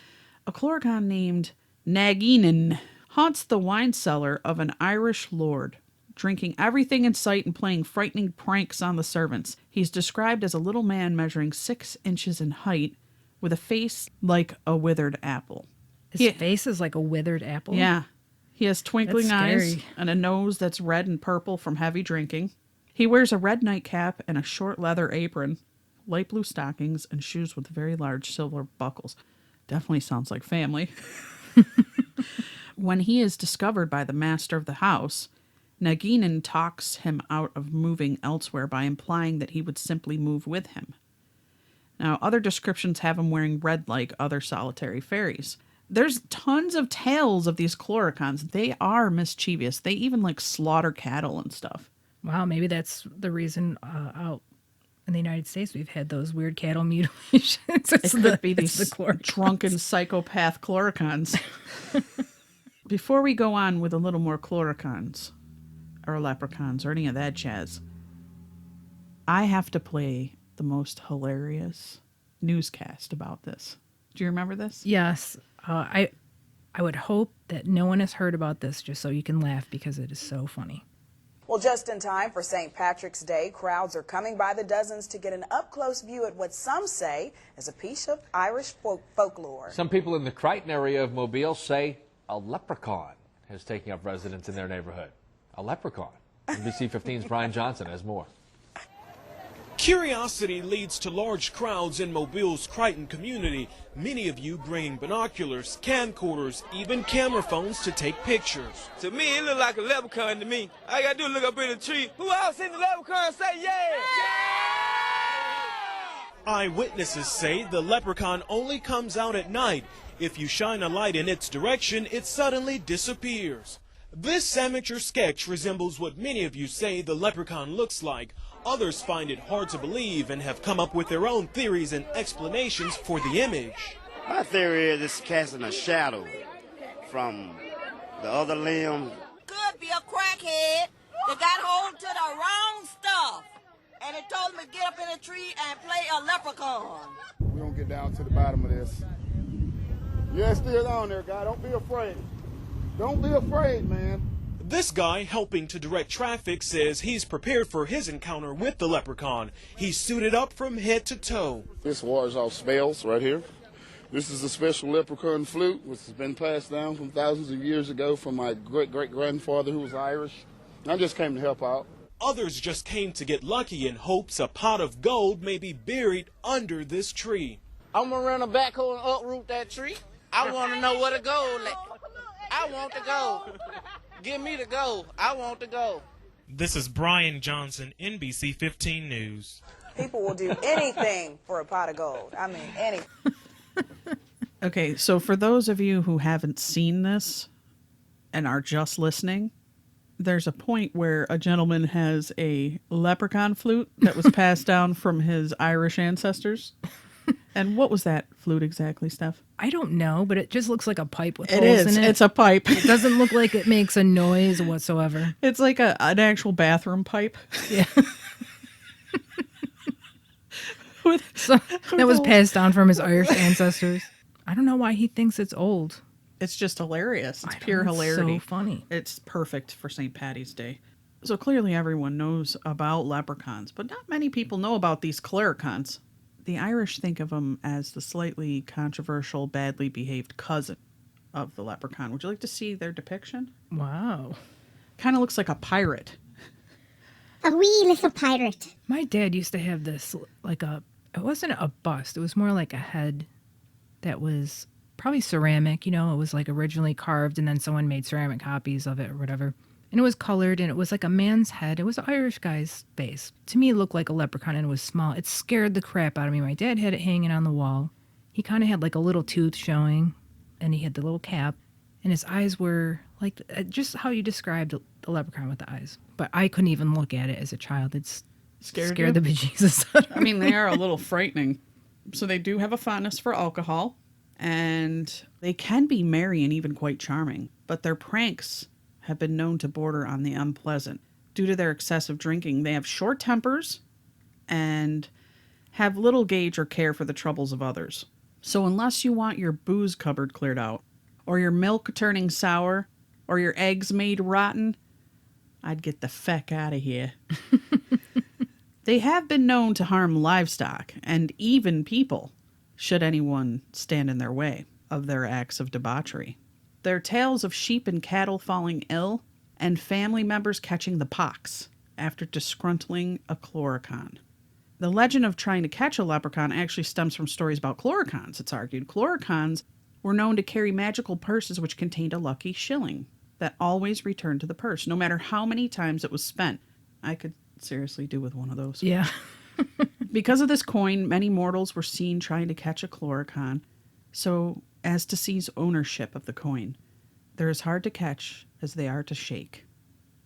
[SPEAKER 2] a Clurichaun named Naginin haunts the wine cellar of an Irish lord, drinking everything in sight and playing frightening pranks on the servants. He's described as a little man measuring 6 inches in height with a face like a withered apple.
[SPEAKER 3] His face is like a withered apple?
[SPEAKER 2] Yeah. He has twinkling eyes
[SPEAKER 3] scary.
[SPEAKER 2] and a nose that's red and purple from heavy drinking. He wears a red nightcap and a short leather apron, light blue stockings, and shoes with very large silver buckles. Definitely sounds like family. When he is discovered by the master of the house, Naginin talks him out of moving elsewhere by implying that he would simply move with him. Now, other descriptions have him wearing red like other solitary fairies. There's tons of tales of these Clurichauns. They are mischievous. They even slaughter cattle and stuff.
[SPEAKER 3] Wow, maybe that's the reason out in the United States we've had those weird cattle mutilations.
[SPEAKER 2] It could be these drunken psychopath Clurichauns. Before we go on with a little more Clurichauns, or leprechauns, or any of that jazz, I have to play the most hilarious newscast about this. Do you remember this?
[SPEAKER 3] Yes. I would hope that no one has heard about this just so you can laugh because it is so funny.
[SPEAKER 14] Well, just in time for St. Patrick's Day, crowds are coming by the dozens to get an up-close view at what some say is a piece of Irish folklore.
[SPEAKER 15] Some people in the Crichton area of Mobile say a leprechaun is taking up residence in their neighborhood. A leprechaun. NBC 15's Brian Johnson has more.
[SPEAKER 16] Curiosity leads to large crowds in Mobile's Crichton community, many of you bringing binoculars, camcorders, even camera phones to take pictures.
[SPEAKER 17] To me, it look like a leprechaun to me. All I gotta do is look up in the tree. Who else seen the leprechaun? Say yeah!
[SPEAKER 16] Eyewitnesses say the leprechaun only comes out at night. If you shine a light in its direction, it suddenly disappears. This amateur sketch resembles what many of you say the leprechaun looks like. Others find it hard to believe and have come up with their own theories and explanations for the image.
[SPEAKER 18] My theory is it's casting a shadow from the other limb.
[SPEAKER 19] Could be a crackhead that got hold to the wrong stuff, and it told him to get up in a tree and play a leprechaun.
[SPEAKER 20] We're going to get down to the bottom of this. Yeah, it's still on there, guy. Don't be afraid. Don't be afraid, man.
[SPEAKER 16] This guy helping to direct traffic says he's prepared for his encounter with the leprechaun. He's suited up from head to toe.
[SPEAKER 20] This wars off spells right here. This is a special leprechaun flute, which has been passed down from thousands of years ago from my great-great-grandfather who was Irish. I just came to help out.
[SPEAKER 16] Others just came to get lucky in hopes a pot of gold may be buried under this tree.
[SPEAKER 17] I'm gonna run a backhoe and uproot that tree. I want to know where the gold at. I want the gold. Give me the gold. I want the gold.
[SPEAKER 16] This is Brian Johnson, NBC 15 News.
[SPEAKER 14] People will do anything for a pot of gold. I mean, anything.
[SPEAKER 2] Okay, so for those of you who haven't seen this and are just listening, there's a point where a gentleman has a leprechaun flute that was passed down from his Irish ancestors. And what was that flute exactly, Steph?
[SPEAKER 3] I don't know, but it just looks like a pipe with
[SPEAKER 2] It
[SPEAKER 3] holes
[SPEAKER 2] is.
[SPEAKER 3] in it.
[SPEAKER 2] It's a pipe.
[SPEAKER 3] It doesn't look like it makes a noise whatsoever.
[SPEAKER 2] It's like an actual bathroom pipe.
[SPEAKER 3] Yeah. So that was passed down from his Irish ancestors. I don't know why he thinks it's old.
[SPEAKER 2] It's just hilarious. It's
[SPEAKER 3] I know,
[SPEAKER 2] pure
[SPEAKER 3] it's
[SPEAKER 2] hilarity.
[SPEAKER 3] so funny.
[SPEAKER 2] It's perfect for St. Patty's Day. So clearly everyone knows about leprechauns, but not many people know about these clurichauns. The Irish think of them as the slightly controversial, badly behaved cousin of the leprechaun. Would you like to see their depiction?
[SPEAKER 3] Wow.
[SPEAKER 2] Kind of looks like a pirate.
[SPEAKER 7] A wee little pirate.
[SPEAKER 3] My dad used to have this, like it wasn't a bust. It was more like a head that was probably ceramic. You know, it was like originally carved and then someone made ceramic copies of it or whatever. And it was colored and it was like a man's head. It was an Irish guy's face. To me, it looked like a leprechaun and it was small. It scared the crap out of me. My dad had it hanging on the wall. He kind of had like a little tooth showing and he had the little cap. And his eyes were like just how you described the leprechaun with the eyes. But I couldn't even look at it as a child. It's scared
[SPEAKER 2] you?
[SPEAKER 3] the bejesus out of
[SPEAKER 2] I mean,
[SPEAKER 3] me.
[SPEAKER 2] they are a little frightening. So they do have a fondness for alcohol, and they can be merry and even quite charming. But their pranks have been known to border on the unpleasant. Due to their excessive drinking, they have short tempers and have little gauge or care for the troubles of others. So unless you want your booze cupboard cleared out, or your milk turning sour, or your eggs made rotten, I'd get the feck out of here. They have been known to harm livestock and even people, should anyone stand in their way of their acts of debauchery. There are tales of sheep and cattle falling ill and family members catching the pox after disgruntling a clurichaun. The legend of trying to catch a leprechaun actually stems from stories about clurichauns, it's argued. Clurichauns were known to carry magical purses which contained a lucky shilling that always returned to the purse, no matter how many times it was spent. I could seriously do with one of those.
[SPEAKER 3] Yeah.
[SPEAKER 2] Because of this coin, many mortals were seen trying to catch a clurichaun, so as to seize ownership of the coin. They're as hard to catch as they are to shake.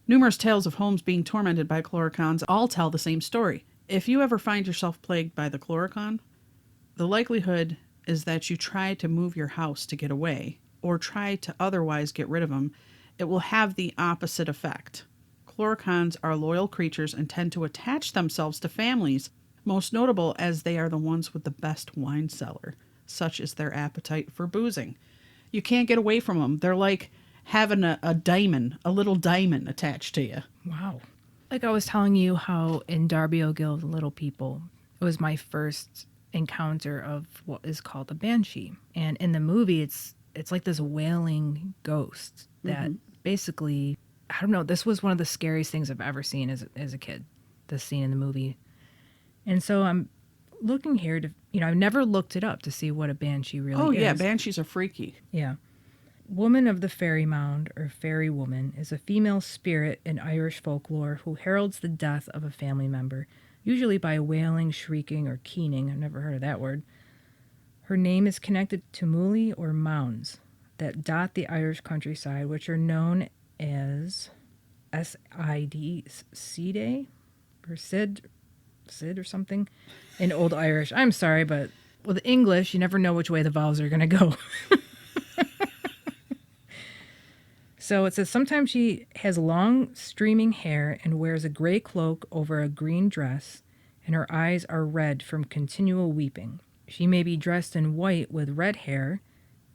[SPEAKER 2] Numerous tales of homes being tormented by clurichauns all tell the same story. If you ever find yourself plagued by the clurichaun, the likelihood is that you try to move your house to get away, or try to otherwise get rid of them. It will have the opposite effect. Clurichauns are loyal creatures and tend to attach themselves to families, most notable as they are the ones with the best wine cellar. Such is their appetite for boozing. You can't get away from them. They're like having a diamond, a little diamond attached to you.
[SPEAKER 3] Wow. Like I was telling you how in Darby O'Gill's Little People, it was my first encounter of what is called a banshee. And in the movie, it's like this wailing ghost that basically, I don't know, this was one of the scariest things I've ever seen as a kid, this scene in the movie. And so I'm looking here to, I've never looked it up to see what a banshee really is.
[SPEAKER 2] Oh, yeah, banshees are freaky.
[SPEAKER 3] Yeah. Woman of the Fairy Mound, or Fairy Woman, is a female spirit in Irish folklore who heralds the death of a family member, usually by wailing, shrieking, or keening. I've never heard of that word. Her name is connected to muli or mounds that dot the Irish countryside, which are known as Side or Sid or something in Old Irish. I'm sorry, but with English, you never know which way the vowels are going to go. So it says sometimes she has long streaming hair and wears a gray cloak over a green dress, and her eyes are red from continual weeping. She may be dressed in white with red hair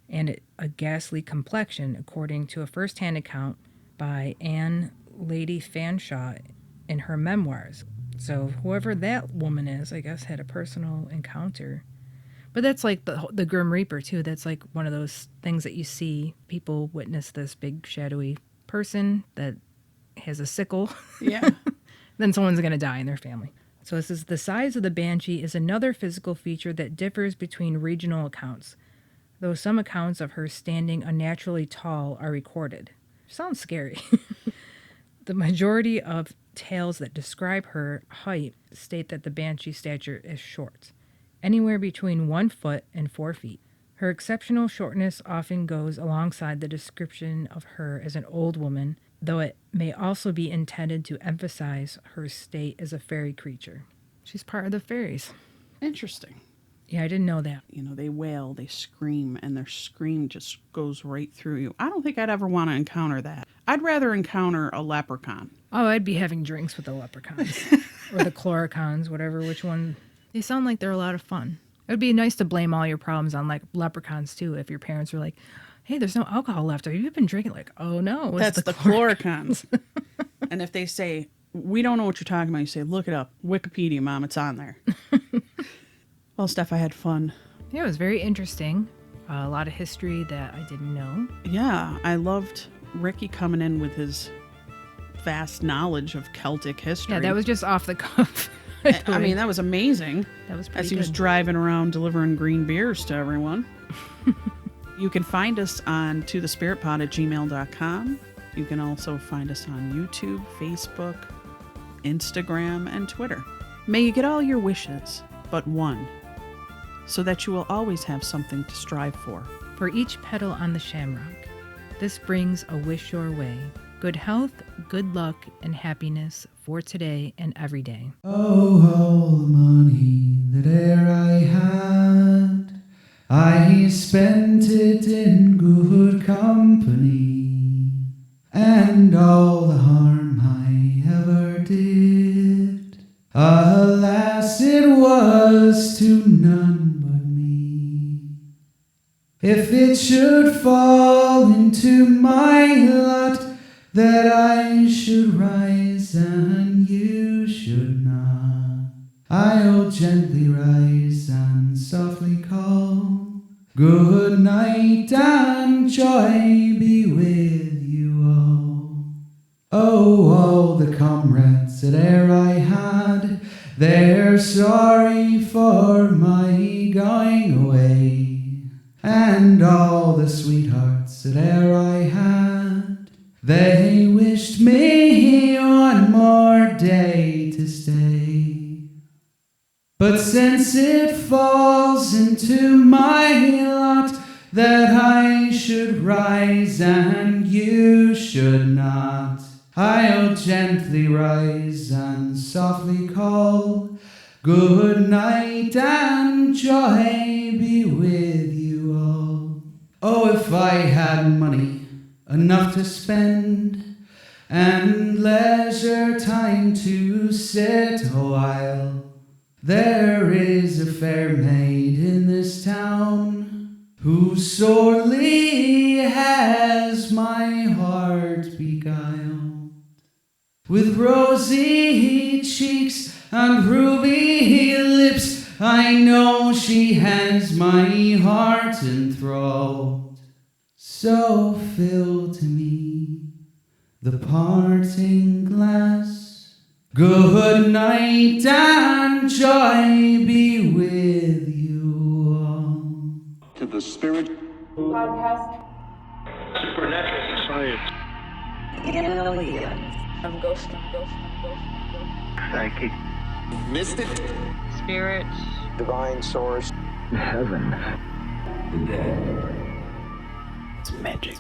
[SPEAKER 3] and a ghastly complexion, according to a first-hand account by Anne Lady Fanshawe in her memoirs. So whoever that woman is, I guess, had a personal encounter. But that's like the Grim Reaper, too. That's like one of those things that you see. People witness this big, shadowy person that has a sickle.
[SPEAKER 2] Yeah.
[SPEAKER 3] Then someone's going to die in their family. So it says the size of the banshee is another physical feature that differs between regional accounts, though some accounts of her standing unnaturally tall are recorded. Sounds scary. The majority of tales that describe her height state that the banshee stature is short, anywhere between 1 foot and 4 feet. Her exceptional shortness often goes alongside the description of her as an old woman, though it may also be intended to emphasize her state as a fairy creature. She's part of the fairies.
[SPEAKER 2] Interesting.
[SPEAKER 3] Yeah, I didn't know that.
[SPEAKER 2] They wail, they scream, and their scream just goes right through you. I don't think I'd ever want to encounter that. I'd rather encounter a leprechaun.
[SPEAKER 3] Oh, I'd be having drinks with the leprechauns. Or the clurichauns, which one. They sound like they're a lot of fun. It would be nice to blame all your problems on like leprechauns too. If your parents were like, "Hey, there's no alcohol left. Have you been drinking?" Like, "Oh no, it's
[SPEAKER 2] That's the Clurichauns." And if they say, "We don't know what you're talking about," you say, "Look it up. Wikipedia, Mom. It's on there." Well, Steph, I had fun.
[SPEAKER 3] Yeah, it was very interesting. A lot of history that I didn't know.
[SPEAKER 2] Yeah, I loved Ricky coming in with his vast knowledge of Celtic history.
[SPEAKER 3] Yeah, that was just off the cuff.
[SPEAKER 2] I mean, that was amazing.
[SPEAKER 3] That was pretty
[SPEAKER 2] As he was
[SPEAKER 3] good.
[SPEAKER 2] driving around delivering green beers to everyone. You can find us on tothespiritpod@gmail.com. You can also find us on YouTube, Facebook, Instagram, and Twitter. May you get all your wishes, but one, so that you will always have something to strive for.
[SPEAKER 3] For each petal on the shamrock, this brings a wish your way. Good health, good luck, and happiness for today and every day.
[SPEAKER 21] Oh, all the money that e'er I had, I spent it in good company, and all the harm I ever did, alas, it was to none but me. If it should fall into my lot that I should rise and you should not, I'll gently rise and softly call, good night and joy be with you all. Oh, all the comrades that e'er I had, they're sorry for my going away, and all the sweethearts that e'er I had, they wished me one more day to stay. But since it falls into my lot that I should rise and you should not, I'll gently rise and softly call, good night and joy be with you all. Oh, if I had money enough to spend, and leisure time to sit a while, there is a fair maid in this town who sorely has my heart beguiled. With rosy cheeks and ruby lips, I know she has my heart enthralled. So fill to me the parting glass, good night and joy be with you all.
[SPEAKER 22] To the Spirit
[SPEAKER 23] Podcast.
[SPEAKER 22] Supernatural Science.
[SPEAKER 23] I'm ghost.
[SPEAKER 22] Psychic. Mystic.
[SPEAKER 23] Spirit.
[SPEAKER 22] Divine Source. Heaven. The dead.
[SPEAKER 21] It's magic.